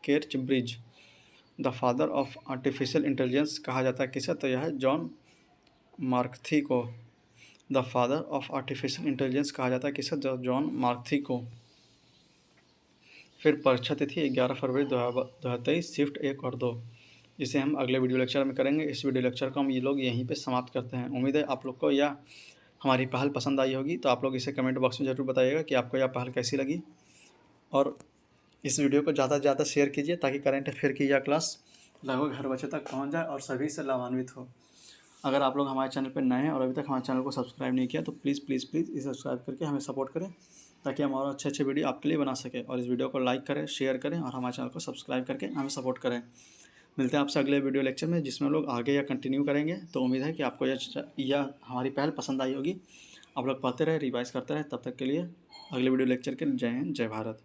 Speaker 1: Kerch bridge. The father of artificial intelligence कहा जाता है किसे? तो यह है जॉन मार्कथी को। The father of artificial intelligence कहा जाता है किसे? जॉन मार्कथी को। फिर परीक्षा तिथि 11 फरवरी 2023 शिफ्ट 1 और 2, जिसे हम अगले वीडियो लेक्चर में करेंगे। इस वीडियो लेक्चर को हम ये लोग यहीं पे समाप्त करते हैं। उम्मीद है आप लोग को यह हमारी पहल पसंद आई होगी, तो आप लोग इसे कमेंट बॉक्स में ज़रूर बताइएगा कि आपको यह पहल कैसी लगी, और इस वीडियो को ज़्यादा से ज़्यादा शेयर कीजिए ताकि करंट अफेयर की यह क्लास लगभग हर बच्चे तक पहुँच जाए और सभी से लाभान्वित हो। अगर आप लोग हमारे चैनल पर नए हैं और अभी तक हमारे चैनल को सब्सक्राइब नहीं किया तो प्लीज़ प्लीज़ प्लीज़ इसे सब्सक्राइब करके हमें सपोर्ट करें, ताकि हम और अच्छे वीडियो आपके लिए बना सकें। और इस वीडियो को लाइक करें, शेयर करें और हमारे चैनल को सब्सक्राइब करके हमें सपोर्ट करें। मिलते हैं आपसे अगले वीडियो लेक्चर में, जिसमें लोग आगे या कंटिन्यू करेंगे। तो उम्मीद है कि आपको यह हमारी पहल पसंद आई होगी। आप लोग पढ़ते रहे, रिवाइज करते रहे। तब तक के लिए अगले वीडियो लेक्चर के लिए जय हिंद, जय भारत।